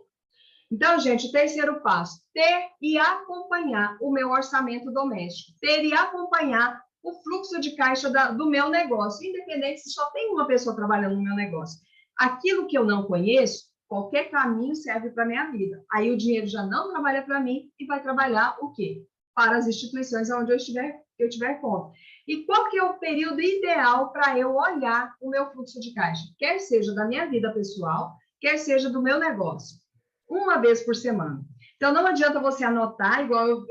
Então, gente, o terceiro passo, ter e acompanhar o meu orçamento doméstico, ter e acompanhar o fluxo de caixa do meu negócio, independente se só tem uma pessoa trabalhando no meu negócio. Aquilo que eu não conheço, qualquer caminho serve para a minha vida. Aí o dinheiro já não trabalha para mim e vai trabalhar o quê? Para as instituições onde eu tiver conta. E qual que é o período ideal para eu olhar o meu fluxo de caixa? Quer seja da minha vida pessoal, quer seja do meu negócio. Uma vez por semana. Então, não adianta você anotar, igual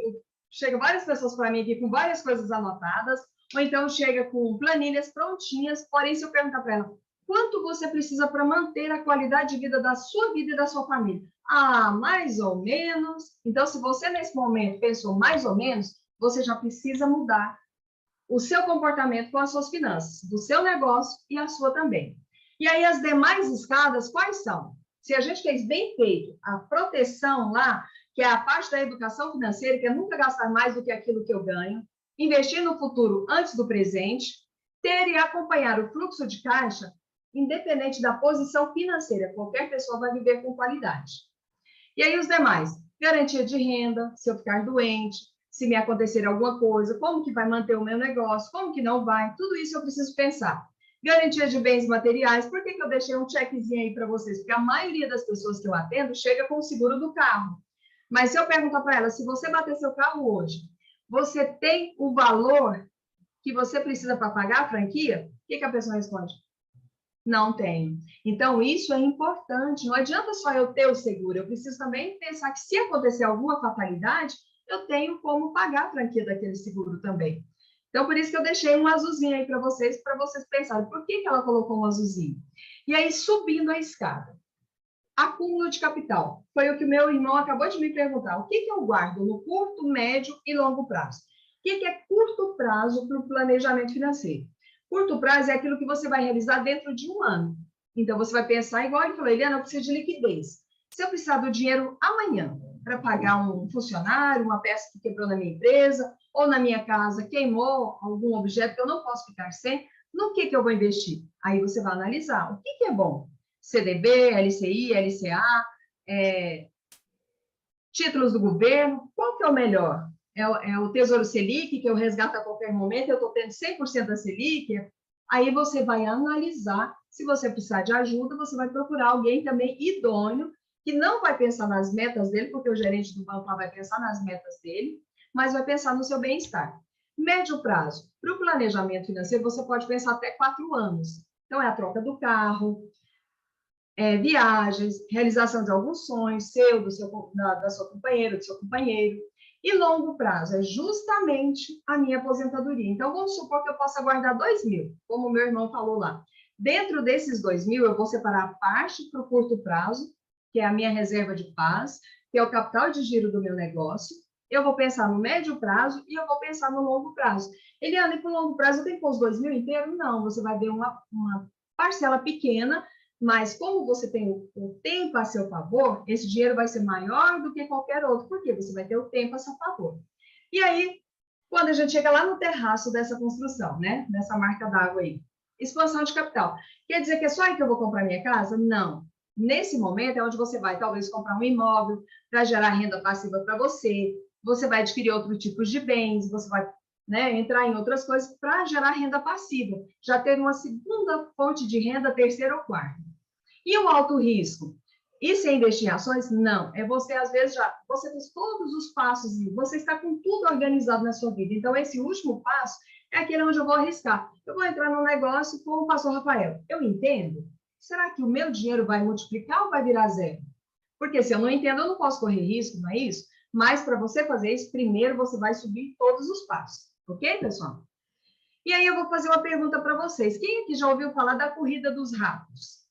chega várias pessoas para mim aqui com várias coisas anotadas, ou então chega com planilhas prontinhas, porém, se eu perguntar para ela, quanto você precisa para manter a qualidade de vida da sua vida e da sua família? Ah, mais ou menos. Então, se você nesse momento pensou mais ou menos, você já precisa mudar o seu comportamento com as suas finanças, do seu negócio e a sua também. E aí, as demais escadas, quais são? Se a gente fez bem feito a proteção lá, que é a parte da educação financeira, que é nunca gastar mais do que aquilo que eu ganho, investir no futuro antes do presente, ter e acompanhar o fluxo de caixa, independente da posição financeira, qualquer pessoa vai viver com qualidade. E aí os demais, garantia de renda, se eu ficar doente, se me acontecer alguma coisa, como que vai manter o meu negócio, como que não vai, tudo isso eu preciso pensar. Garantia de bens materiais, por que eu deixei um checkzinho aí para vocês? Porque a maioria das pessoas que eu atendo chega com o seguro do carro. Mas se eu perguntar para ela, se você bater seu carro hoje, você tem o valor que você precisa para pagar a franquia? O que a pessoa responde? Não tenho. Então, isso é importante. Não adianta só eu ter o seguro. Eu preciso também pensar que se acontecer alguma fatalidade, eu tenho como pagar a franquia daquele seguro também. Então, por isso que eu deixei um azulzinho aí para vocês pensarem por que ela colocou um azulzinho. E aí, subindo a escada. Acúmulo de capital. Foi o que o meu irmão acabou de me perguntar. O que eu guardo no curto, médio e longo prazo? O que é curto prazo para o planejamento financeiro? Curto prazo é aquilo que você vai realizar dentro de um ano. Então, você vai pensar, igual ele falou, Eliana, eu preciso de liquidez. Se eu precisar do dinheiro amanhã para pagar um funcionário, uma peça que quebrou na minha empresa, ou na minha casa queimou algum objeto que eu não posso ficar sem, no que eu vou investir? Aí você vai analisar o que é bom. CDB, LCI, LCA, títulos do governo, qual que é o melhor? É o Tesouro Selic, que eu resgato a qualquer momento, eu estou tendo 100% da Selic, aí você vai analisar, se você precisar de ajuda, você vai procurar alguém também idôneo, que não vai pensar nas metas dele, porque o gerente do banco lá vai pensar nas metas dele, mas vai pensar no seu bem-estar. Médio prazo, para o planejamento financeiro, você pode pensar até 4 anos. Então, é a troca do carro, viagens, realização de alguns sonhos, da sua companheira, do seu companheiro. E longo prazo é justamente a minha aposentadoria. Então, vamos supor que eu possa guardar 2.000, como o meu irmão falou lá. Dentro desses 2.000, eu vou separar a parte para o curto prazo, que é a minha reserva de paz, que é o capital de giro do meu negócio. Eu vou pensar no médio prazo e eu vou pensar no longo prazo. Eliana, e para o longo prazo eu tenho que pôr os 2.000 inteiros? Não, você vai ver uma parcela pequena, mas como você tem o tempo a seu favor, esse dinheiro vai ser maior do que qualquer outro, porque você vai ter o tempo a seu favor. E aí, quando a gente chega lá no terraço dessa construção, né, dessa marca d'água aí, expansão de capital. Quer dizer que é só aí que eu vou comprar minha casa? Não. Nesse momento é onde você vai, talvez, comprar um imóvel para gerar renda passiva para você, você vai adquirir outros tipos de bens, você vai entrar em outras coisas para gerar renda passiva, já ter uma segunda fonte de renda, terceira ou quarta. E o alto risco? Isso é investir em ações? Não. É você, às vezes, você fez todos os passos, você está com tudo organizado na sua vida. Então, esse último passo é aquele onde eu vou arriscar. Eu vou entrar no negócio com o pastor Rafael. Eu entendo? Será que o meu dinheiro vai multiplicar ou vai virar zero? Porque se eu não entendo, eu não posso correr risco, não é isso? Mas, para você fazer isso, primeiro você vai subir todos os passos. Ok, pessoal? E aí eu vou fazer uma pergunta para vocês. Quem aqui já ouviu falar da corrida dos ratos?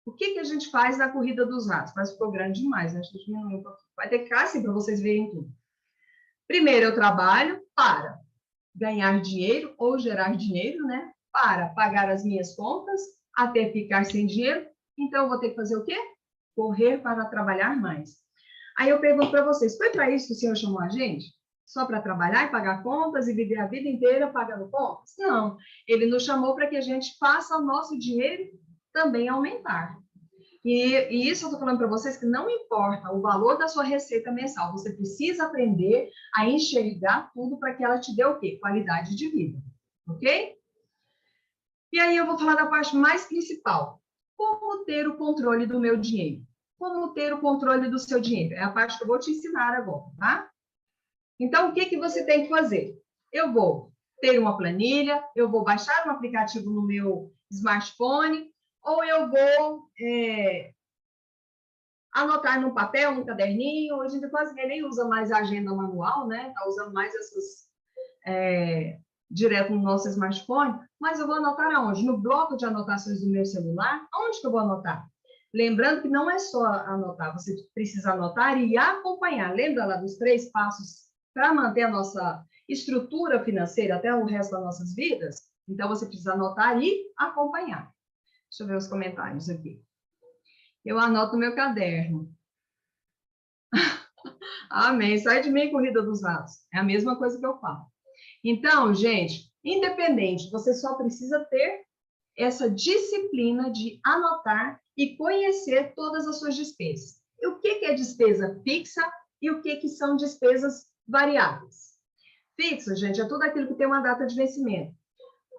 O que a gente faz na corrida dos ratos? Mas ficou grande demais, né? Acho que diminuiu um pouquinho. Vai ter que ficar assim para vocês verem tudo. Primeiro, eu trabalho para ganhar dinheiro ou gerar dinheiro, né? para pagar as minhas contas, até ficar sem dinheiro. Então, eu vou ter que fazer o quê? Correr para trabalhar mais. Aí eu pergunto para vocês, foi para isso que o Senhor chamou a gente? Só para trabalhar e pagar contas e viver a vida inteira pagando contas? Não. Ele nos chamou para que a gente faça o nosso dinheiro também aumentar. E isso eu estou falando para vocês que não importa o valor da sua receita mensal, você precisa aprender a enxergar tudo para que ela te dê o quê? Qualidade de vida, ok? E aí eu vou falar da parte mais principal. Como ter o controle do meu dinheiro? Como ter o controle do seu dinheiro? É a parte que eu vou te ensinar agora, tá? Então, o que que você tem que fazer? Eu vou ter uma planilha, eu vou baixar um aplicativo no meu smartphone, ou eu vou anotar num papel, num caderninho. Hoje em dia quase ninguém nem usa mais a agenda manual, né? Está usando mais essas direto no nosso smartphone. Mas eu vou anotar aonde? No bloco de anotações do meu celular. Onde que eu vou anotar? Lembrando que não é só anotar, você precisa anotar e acompanhar. Lembra lá dos 3 passos para manter a nossa estrutura financeira até o resto das nossas vidas? Então, você precisa anotar e acompanhar. Deixa eu ver os comentários aqui. Eu anoto no meu caderno. Amém. Sai de mim, corrida dos ratos. É a mesma coisa que eu falo. Então, gente, independente, você só precisa ter essa disciplina de anotar e conhecer todas as suas despesas. E o que é despesa fixa e o que são despesas variáveis? Fixa, gente, é tudo aquilo que tem uma data de vencimento.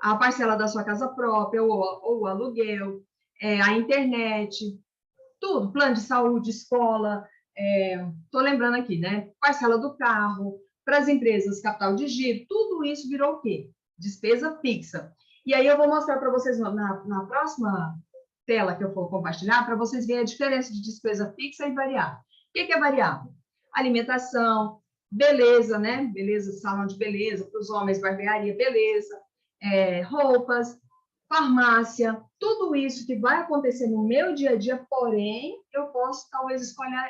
A parcela da sua casa própria, ou o aluguel, a internet, tudo, plano de saúde, escola, estou lembrando aqui, né? Parcela do carro, para as empresas, capital de giro, tudo isso virou o quê? Despesa fixa. E aí eu vou mostrar para vocês na próxima tela que eu for compartilhar, para vocês verem a diferença de despesa fixa e variável. O que é variável? Alimentação, beleza, né? Beleza, salão de beleza, para os homens, barbearia, beleza, roupas, farmácia, tudo isso que vai acontecer no meu dia a dia, porém, eu posso talvez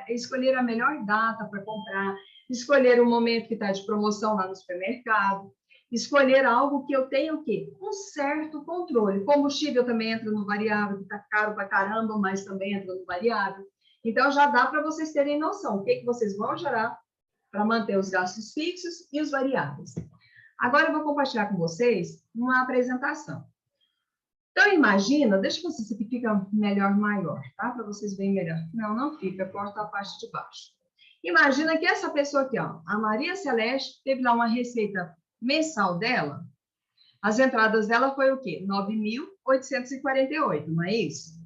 escolher a melhor data para comprar, escolher o momento que está de promoção lá no supermercado, escolher algo que eu tenha o quê? Um certo controle. Combustível também entra no variável, que está caro para caramba, mas também entra no variável. Então, já dá para vocês terem noção o que vocês vão gerar para manter os gastos fixos e os variáveis. Agora, eu vou compartilhar com vocês uma apresentação. Então, imagina, deixa eu ver se fica melhor, maior, tá? Para vocês verem melhor. Não, não fica, corta a parte de baixo. Imagina que essa pessoa aqui, ó, a Maria Celeste, teve lá uma receita mensal dela. As entradas dela foi o quê? 9.848, não é isso?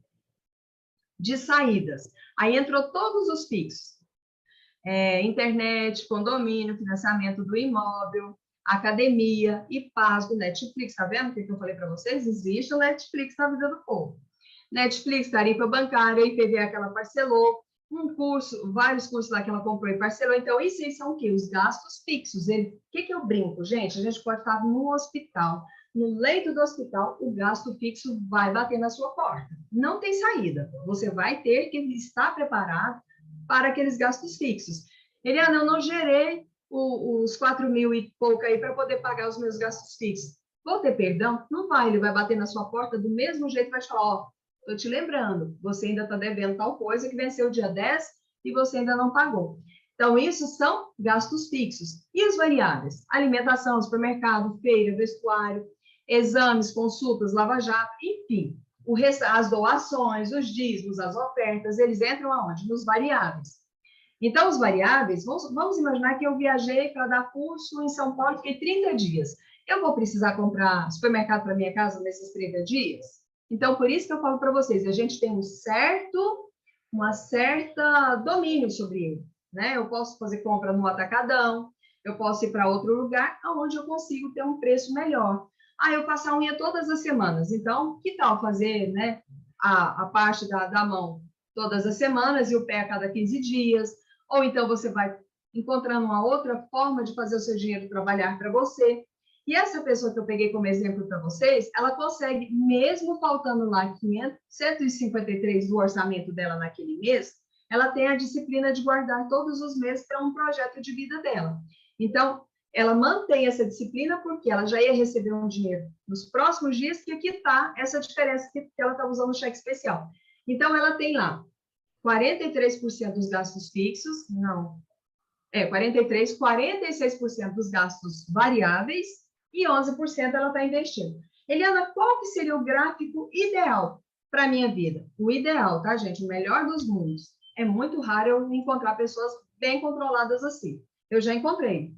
De saídas. Aí entrou todos os fixos. Internet, condomínio, financiamento do imóvel, academia e pasgo, Netflix, tá vendo o que eu falei para vocês? Existe o Netflix na vida do povo. Netflix, tarifa bancária, IPVA que ela parcelou, um curso, vários cursos lá que ela comprou e parcelou. Então, isso aí são o quê? Os gastos fixos. O que eu brinco, gente? A gente pode estar no hospital, no leito do hospital, o gasto fixo vai bater na sua porta. Não tem saída. Você vai ter que estar preparado para aqueles gastos fixos. Eliana, eu não gerei os 4.000 e pouco aí para poder pagar os meus gastos fixos. Vou ter perdão? Não vai, ele vai bater na sua porta do mesmo jeito, vai te falar, ó, estou te lembrando, você ainda está devendo tal coisa que venceu dia 10 e você ainda não pagou. Então, isso são gastos fixos. E os variáveis? Alimentação, supermercado, feira, vestuário, exames, consultas, lava-jato, enfim. As doações, os dízimos, as ofertas, eles entram aonde? Nos variáveis. Então, os variáveis, vamos imaginar que eu viajei para dar curso em São Paulo, fiquei 30 dias. Eu vou precisar comprar supermercado para minha casa nesses 30 dias? Então, por isso que eu falo para vocês, a gente tem uma certa domínio sobre ele, né? Eu posso fazer compra no atacadão, eu posso ir para outro lugar, onde eu consigo ter um preço melhor. Eu passo a unha todas as semanas, então, que tal fazer, né, a parte da mão todas as semanas e o pé a cada 15 dias? Ou então você vai encontrando uma outra forma de fazer o seu dinheiro trabalhar para você. E essa pessoa que eu peguei como exemplo para vocês, ela consegue, mesmo faltando lá 153 do orçamento dela naquele mês, ela tem a disciplina de guardar todos os meses para um projeto de vida dela. Então, ela mantém essa disciplina porque ela já ia receber um dinheiro nos próximos dias, que aqui está essa diferença que ela está usando o cheque especial. Então, ela tem lá 43% dos gastos fixos, não, 46% dos gastos variáveis e 11% ela está investindo. Eliana, qual que seria o gráfico ideal para a minha vida? O ideal, tá, gente? O melhor dos mundos. É muito raro eu encontrar pessoas bem controladas assim. Eu já encontrei,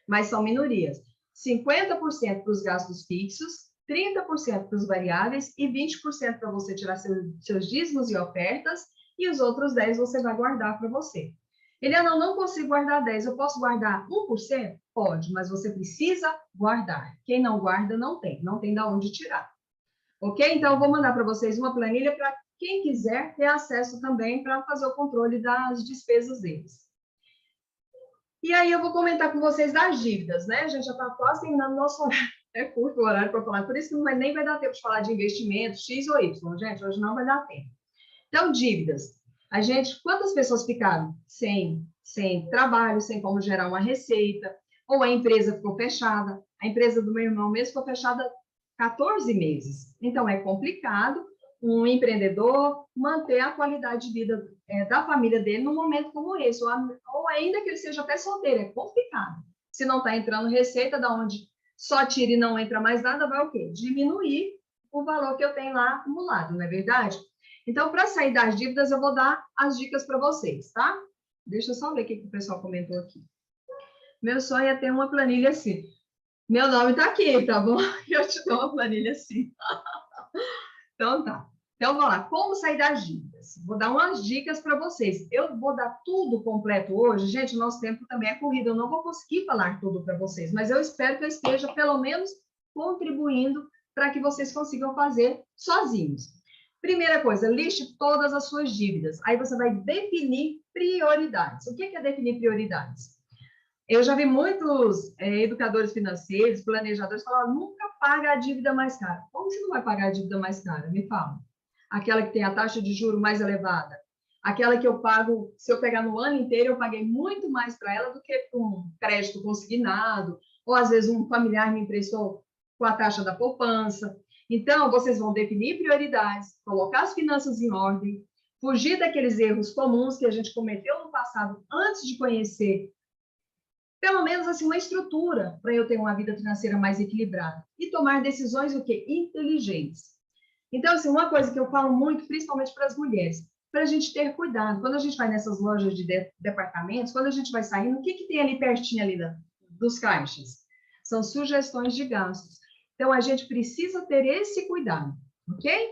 mas são minorias. 50% para os gastos fixos, 30% para os variáveis e 20% para você tirar seus dízimos e ofertas, e os outros 10% você vai guardar para você. Eliana, eu não consigo guardar 10%, eu posso guardar 1%? Pode, mas você precisa guardar. Quem não guarda, não tem de onde tirar. Ok? Então, eu vou mandar para vocês uma planilha para quem quiser ter acesso também para fazer o controle das despesas deles. E aí, eu vou comentar com vocês das dívidas, né? A gente já está quase terminando o nosso horário. É curto o horário para falar, por isso que nem vai dar tempo de falar de investimentos, X ou Y, gente, hoje não vai dar tempo. Então, dívidas. Quantas pessoas ficaram sem trabalho, sem como gerar uma receita, ou a empresa ficou fechada? A empresa do meu irmão mesmo ficou fechada 14 meses. Então, é complicado um empreendedor manter a qualidade de vida da família dele num momento como esse, ou ainda que ele seja até solteiro, é complicado. Se não está entrando receita, da onde só tira e não entra mais nada, vai o quê? Diminuir o valor que eu tenho lá acumulado, não é verdade? Então, para sair das dívidas, eu vou dar as dicas para vocês, tá? Deixa eu só ver o que o pessoal comentou aqui. Meu sonho é ter uma planilha assim. Meu nome está aqui, tá bom? Eu te dou uma planilha assim. Então, tá. Então, vamos lá. Como sair das dívidas? Vou dar umas dicas para vocês. Eu vou dar tudo completo hoje. Gente, o nosso tempo também é corrido. Eu não vou conseguir falar tudo para vocês, mas eu espero que eu esteja, pelo menos, contribuindo para que vocês consigam fazer sozinhos. Primeira coisa, liste todas as suas dívidas. Aí você vai definir prioridades. O que é definir prioridades? Eu já vi muitos educadores financeiros, planejadores, falar, nunca paga a dívida mais cara. Como você não vai pagar a dívida mais cara? Me fala. Aquela que tem a taxa de juro mais elevada. Aquela que eu pago, se eu pegar no ano inteiro, eu paguei muito mais para ela do que com um crédito consignado, ou às vezes um familiar me emprestou com a taxa da poupança. Então, vocês vão definir prioridades, colocar as finanças em ordem, fugir daqueles erros comuns que a gente cometeu no passado antes de conhecer, pelo menos assim, uma estrutura para eu ter uma vida financeira mais equilibrada e tomar decisões o quê? Inteligentes. Então, assim, uma coisa que eu falo muito, principalmente para as mulheres, para a gente ter cuidado. Quando a gente vai nessas lojas de departamentos, quando a gente vai saindo, o que tem ali pertinho ali dos caixas? São sugestões de gastos. Então, a gente precisa ter esse cuidado, ok?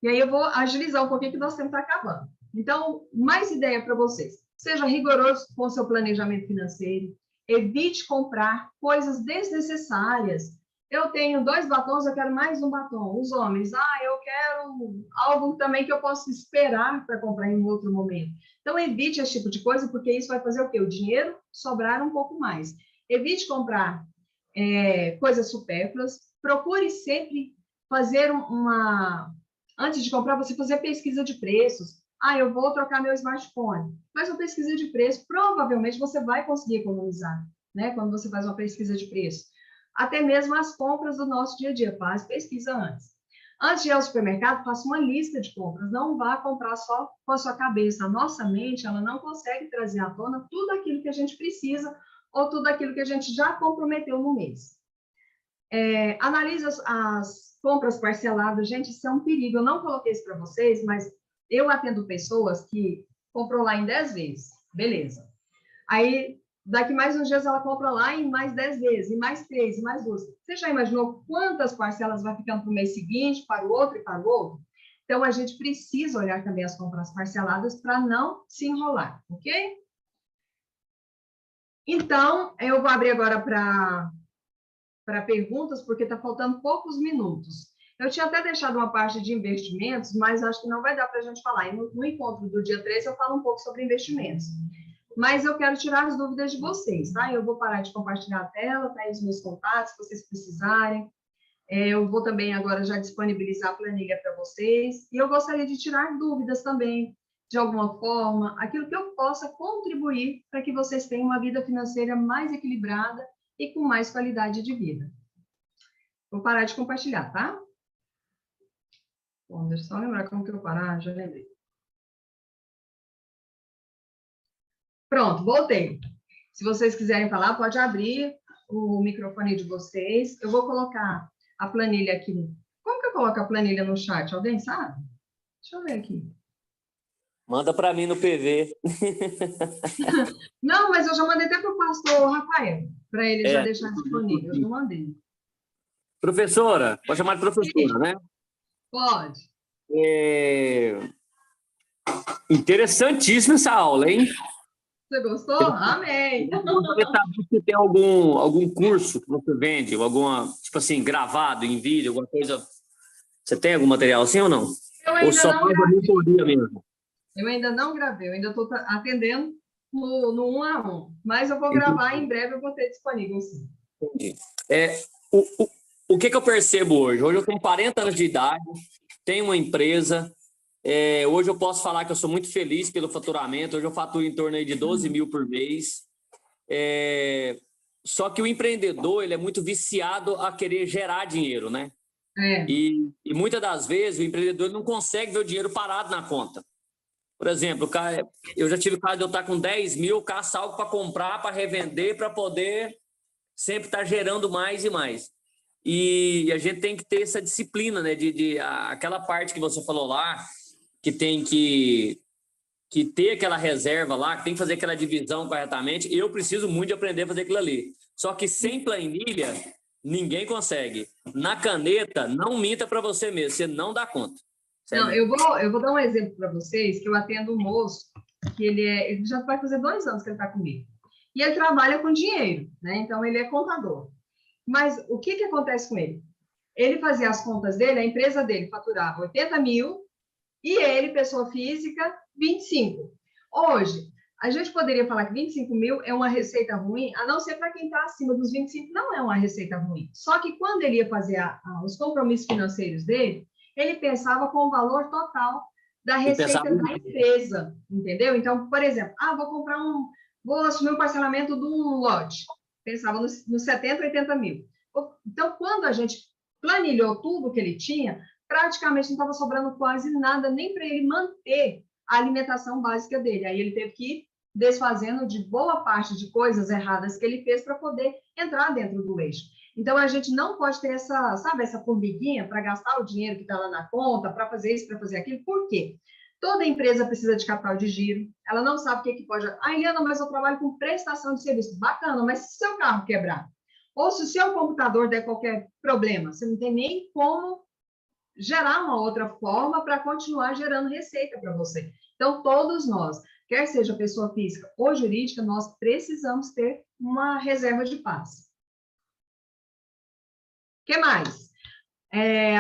E aí eu vou agilizar um pouquinho que nosso tempo está acabando. Então, mais ideia para vocês. Seja rigoroso com o seu planejamento financeiro. Evite comprar coisas desnecessárias. Eu tenho 2 batons, eu quero mais um batom. Os homens, eu quero algo também que eu possa esperar para comprar em um outro momento. Então, evite esse tipo de coisa, porque isso vai fazer o quê? O dinheiro sobrar um pouco mais. Evite comprar coisas supérfluas. Procure sempre fazer antes de comprar, você fazer pesquisa de preços. Eu vou trocar meu smartphone. Faz uma pesquisa de preço. Provavelmente você vai conseguir economizar, né? Quando você faz uma pesquisa de preço. Até mesmo as compras do nosso dia a dia. Faz pesquisa antes. Antes de ir ao supermercado, faça uma lista de compras. Não vá comprar só com a sua cabeça. A nossa mente, ela não consegue trazer à tona tudo aquilo que a gente precisa ou tudo aquilo que a gente já comprometeu no mês. Analise as compras parceladas. Gente, isso é um perigo. Eu não coloquei isso para vocês, mas eu atendo pessoas que comprou lá em 10 vezes. Beleza. Aí, daqui mais uns dias, ela compra lá em mais 10 vezes, e mais 3, e mais 2. Você já imaginou quantas parcelas vai ficando para o mês seguinte, para o outro e para o outro? Então, a gente precisa olhar também as compras parceladas para não se enrolar, ok? Então, eu vou abrir agora para perguntas, porque está faltando poucos minutos. Eu tinha até deixado uma parte de investimentos, mas acho que não vai dar para a gente falar. E no encontro do dia 13, eu falo um pouco sobre investimentos. Mas eu quero tirar as dúvidas de vocês, tá? Eu vou parar de compartilhar a tela, tá aí os meus contatos, se vocês precisarem. Eu vou também agora já disponibilizar a planilha para vocês. E eu gostaria de tirar dúvidas também, de alguma forma, aquilo que eu possa contribuir para que vocês tenham uma vida financeira mais equilibrada e com mais qualidade de vida. Vou parar de compartilhar, tá? Bom, deixa eu só lembrar como que eu parar, já lembrei. Pronto, voltei. Se vocês quiserem falar, pode abrir o microfone de vocês. Eu vou colocar a planilha aqui. Como que eu coloco a planilha no chat? Alguém sabe? Deixa eu ver aqui. Manda para mim no PV. Não, mas eu já mandei até para o pastor Rafael, para ele já deixar disponível. Eu já mandei. Professora, pode chamar de professora, né? Pode. Interessantíssima essa aula, hein? Você gostou? Amém! Se tem algum curso que você vende, alguma, tipo assim, gravado em vídeo, alguma coisa. Você tem algum material assim ou não? Ou só faz a mentoria mesmo? Eu ainda não gravei, eu ainda estou atendendo no 1 a 1, mas eu vou gravar em breve, eu vou ter disponível, sim. Entendi. O que eu percebo hoje? Hoje eu tenho 40 anos de idade, tenho uma empresa, hoje eu posso falar que eu sou muito feliz pelo faturamento, hoje eu faturo em torno aí de 12 mil por mês, só que o empreendedor ele é muito viciado a querer gerar dinheiro, né? E muitas das vezes o empreendedor não consegue ver o dinheiro parado na conta. Por exemplo, eu já tive o caso de eu estar com 10 mil, caçar algo para comprar, para revender, para poder sempre estar gerando mais e mais. E a gente tem que ter essa disciplina, né? Aquela parte que você falou lá, que tem que ter aquela reserva lá, que tem que fazer aquela divisão corretamente. Eu preciso muito de aprender a fazer aquilo ali. Só que sem planilha, ninguém consegue. Na caneta, não minta para você mesmo, você não dá conta. Não, eu vou dar um exemplo para vocês, que eu atendo um moço, que ele já vai fazer 2 anos que ele está comigo. E ele trabalha com dinheiro, né? Então, ele é contador. Mas o que acontece com ele? Ele fazia as contas dele, a empresa dele faturava 80 mil e ele, pessoa física, 25. Hoje, a gente poderia falar que 25 mil é uma receita ruim, a não ser para quem está acima dos 25, não é uma receita ruim. Só que quando ele ia fazer os compromissos financeiros dele, ele pensava com o valor total da receita da empresa, entendeu? Então, por exemplo, vou assumir o parcelamento de um lote. Pensava nos 70, 80 mil. Então, quando a gente planilhou tudo que ele tinha, praticamente não estava sobrando quase nada, nem para ele manter a alimentação básica dele. Aí ele teve que ir desfazendo de boa parte de coisas erradas que ele fez para poder entrar dentro do eixo. Então, a gente não pode ter essa formiguinha para gastar o dinheiro que está lá na conta, para fazer isso, para fazer aquilo. Por quê? Toda empresa precisa de capital de giro. Ela não sabe o que pode... Eliana, mas eu trabalho com prestação de serviço. Bacana, mas se seu carro quebrar, ou se o seu computador der qualquer problema, você não tem nem como gerar uma outra forma para continuar gerando receita para você. Então, todos nós, quer seja pessoa física ou jurídica, nós precisamos ter uma reserva de paz. O que mais?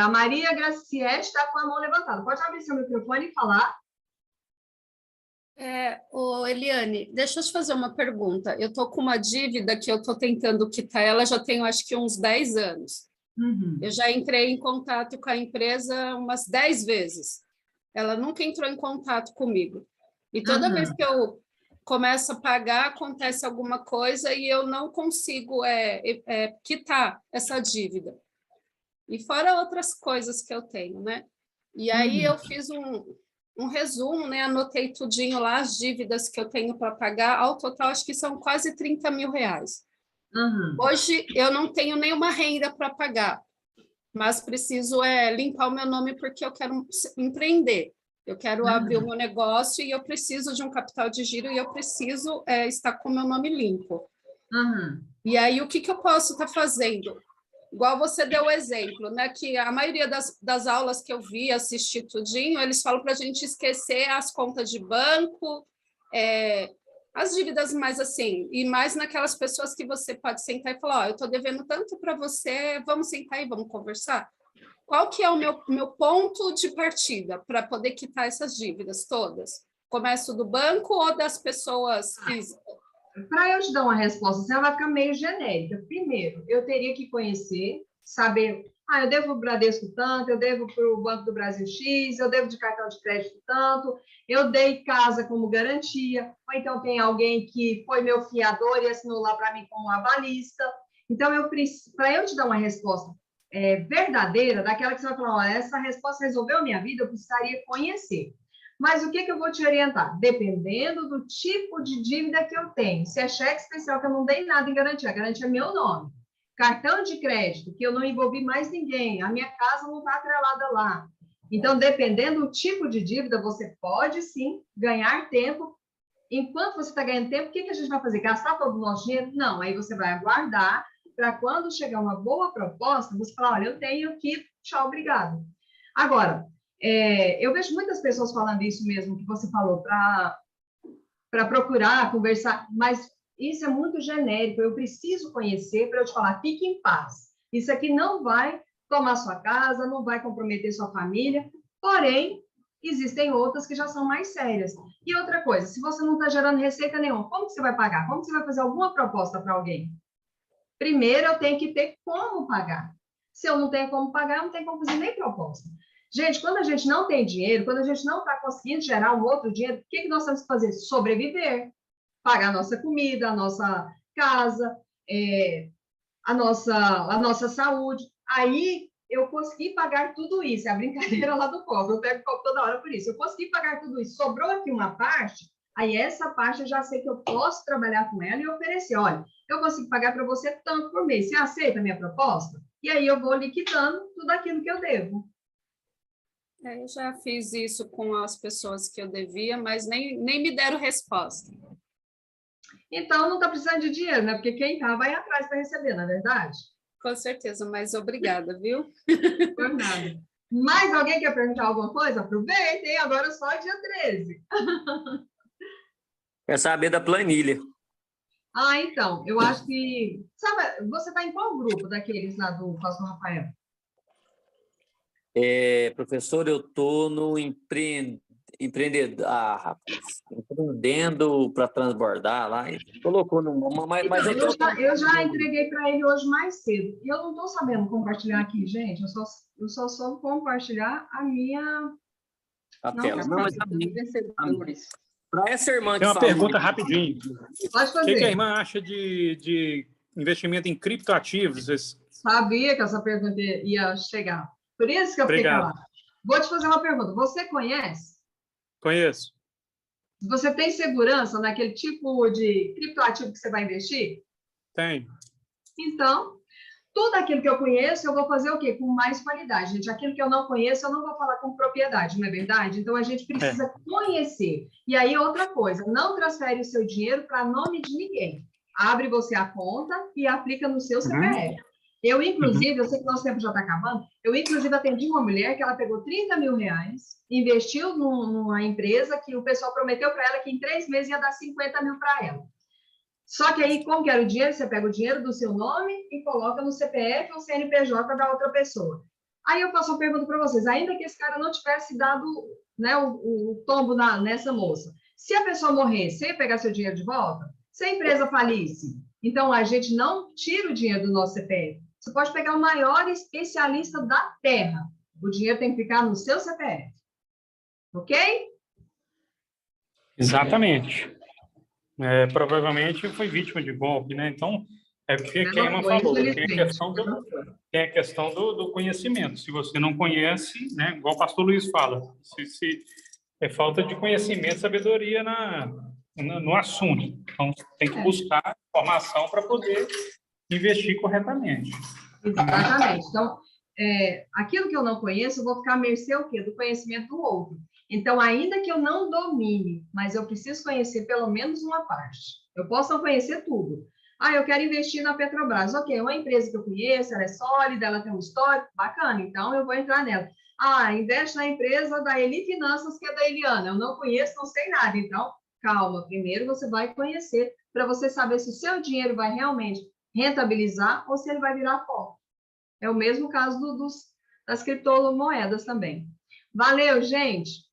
A Maria Graciete está com a mão levantada. Pode abrir seu microfone e falar. Eliane, deixa eu te fazer uma pergunta. Eu estou com uma dívida que eu estou tentando quitar, ela já tem, acho que, uns 10 anos. Uhum. Eu já entrei em contato com a empresa umas 10 vezes. Ela nunca entrou em contato comigo. E toda vez que eu começo a pagar, acontece alguma coisa e eu não consigo quitar essa dívida. E fora outras coisas que eu tenho, né? E aí eu fiz um resumo, né? Anotei tudinho lá, as dívidas que eu tenho para pagar. Ao total, acho que são quase 30 mil reais. Hoje, eu não tenho nenhuma renda para pagar, mas preciso limpar o meu nome porque eu quero empreender. Eu quero abrir o meu negócio e eu preciso de um capital de giro e eu preciso estar com o meu nome limpo. E aí, o que eu posso estar fazendo? Igual você deu o exemplo, né? Que a maioria das aulas que eu vi, assisti tudinho, eles falam para a gente esquecer as contas de banco, as dívidas mais assim, e mais naquelas pessoas que você pode sentar e falar, eu estou devendo tanto para você, vamos sentar e vamos conversar? Qual que é o meu ponto de partida para poder quitar essas dívidas todas? Começo do banco ou das pessoas físicas? Para eu te dar uma resposta, ela vai ficar meio genérica. Primeiro, eu teria que conhecer, saber, eu devo para o Bradesco tanto, eu devo para o Banco do Brasil X, eu devo de cartão de crédito tanto, eu dei casa como garantia, ou então tem alguém que foi meu fiador e assinou lá para mim como avalista. Então, para eu te dar uma resposta verdadeira, daquela que você vai falar, olha, essa resposta resolveu a minha vida, eu precisaria conhecer. Mas o que eu vou te orientar? Dependendo do tipo de dívida que eu tenho. Se é cheque especial, que eu não dei nada em garantia, a garantia é meu nome. Cartão de crédito, que eu não envolvi mais ninguém, a minha casa não está atrelada lá. Então, dependendo do tipo de dívida, você pode, sim, ganhar tempo. Enquanto você está ganhando tempo, o que a gente vai fazer? Gastar todo o nosso dinheiro? Não, aí você vai aguardar para quando chegar uma boa proposta, você falar, olha, eu tenho que, tchau, obrigado. Agora, eu vejo muitas pessoas falando isso mesmo que você falou, para procurar, conversar, mas isso é muito genérico, eu preciso conhecer para eu te falar, fique em paz. Isso aqui não vai tomar sua casa, não vai comprometer sua família, porém, existem outras que já são mais sérias. E outra coisa, se você não está gerando receita nenhuma, como que você vai pagar? Como que você vai fazer alguma proposta para alguém? Primeiro, eu tenho que ter como pagar. Se eu não tenho como pagar, eu não tenho como fazer nem proposta. Gente, quando a gente não tem dinheiro, quando a gente não está conseguindo gerar um outro dinheiro, o que nós temos que fazer? Sobreviver. Pagar a nossa comida, a nossa casa, a nossa saúde. Aí, eu consegui pagar tudo isso. É a brincadeira lá do pobre. Eu pego o copo toda hora por isso. Eu consegui pagar tudo isso. Sobrou aqui uma parte, aí essa parte eu já sei que eu posso trabalhar com ela e oferecer. Olha, eu consigo pagar para você tanto por mês. Você aceita a minha proposta? E aí eu vou liquidando tudo aquilo que eu devo. Eu já fiz isso com as pessoas que eu devia, mas nem me deram resposta. Então, não está precisando de dinheiro, né? Porque quem está vai atrás para receber, não é verdade? Com certeza, mas obrigada, viu? Por nada. Mais alguém quer perguntar alguma coisa? Aproveitem, agora só dia 13. Quer saber da planilha. Então, eu acho que... Sabe, você está em qual grupo daqueles lá do Pastor Rafael? Professor, eu estou no empreendendo para transbordar lá. Colocou numa, mas então, eu já entreguei para ele hoje mais cedo. E eu não estou sabendo compartilhar aqui, gente. Eu só soube compartilhar a minha... A tela. Não, mas vencedores. Para essa irmã tem uma pergunta rapidinho. Pode fazer. O que a irmã acha de investimento em criptoativos? Sabia que essa pergunta ia chegar. Por isso que eu fiquei calada. Vou te fazer uma pergunta. Você conhece? Conheço. Você tem segurança naquele tipo de criptoativo que você vai investir? Tenho. Então, tudo aquilo que eu conheço, eu vou fazer o quê? Com mais qualidade, gente. Aquilo que eu não conheço, eu não vou falar com propriedade, não é verdade? Então, a gente precisa conhecer. E aí, outra coisa, não transfere o seu dinheiro para nome de ninguém. Abre você a conta e aplica no seu CPF. Eu, inclusive, eu sei que nosso tempo já está acabando, eu, inclusive, atendi uma mulher que ela pegou 30 mil reais, investiu numa empresa que o pessoal prometeu para ela que em 3 meses ia dar 50 mil para ela. Só que aí, como que era o dinheiro? Você pega o dinheiro do seu nome e coloca no CPF ou CNPJ da outra pessoa. Aí eu faço uma pergunta para vocês, ainda que esse cara não tivesse dado, né, o tombo nessa moça, se a pessoa morrer, você ia pegar seu dinheiro de volta? Se a empresa falisse? Então, a gente não tira o dinheiro do nosso CPF. Você pode pegar o maior especialista da Terra. O dinheiro tem que ficar no seu CPF. Ok? Exatamente. Provavelmente foi vítima de golpe, né? Então, é porque quem a falou, tem a questão do conhecimento. Se você não conhece, né? Igual o pastor Luiz fala, se é falta de conhecimento, sabedoria no assunto. Então, tem que buscar informação para poder investir corretamente. Exatamente. Então, aquilo que eu não conheço, eu vou ficar à mercê o quê? Do conhecimento do outro. Então, ainda que eu não domine, mas eu preciso conhecer pelo menos uma parte. Eu posso não conhecer tudo. Eu quero investir na Petrobras. Ok, é uma empresa que eu conheço, ela é sólida, ela tem um histórico, bacana, então eu vou entrar nela. Investe na empresa da Eli Finanças, que é da Eliana. Eu não conheço, não sei nada. Então, calma. Primeiro você vai conhecer, para você saber se o seu dinheiro vai realmente rentabilizar ou se ele vai virar pó. É o mesmo caso das criptomoedas também. Valeu, gente!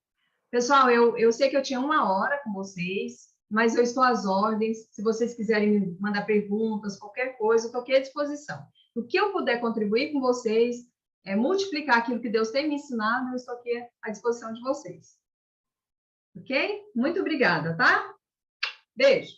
Pessoal, eu sei que eu tinha 1 hora com vocês, mas eu estou às ordens. Se vocês quiserem me mandar perguntas, qualquer coisa, eu estou aqui à disposição. O que eu puder contribuir com vocês, multiplicar aquilo que Deus tem me ensinado, eu estou aqui à disposição de vocês. Ok? Muito obrigada, tá? Beijo!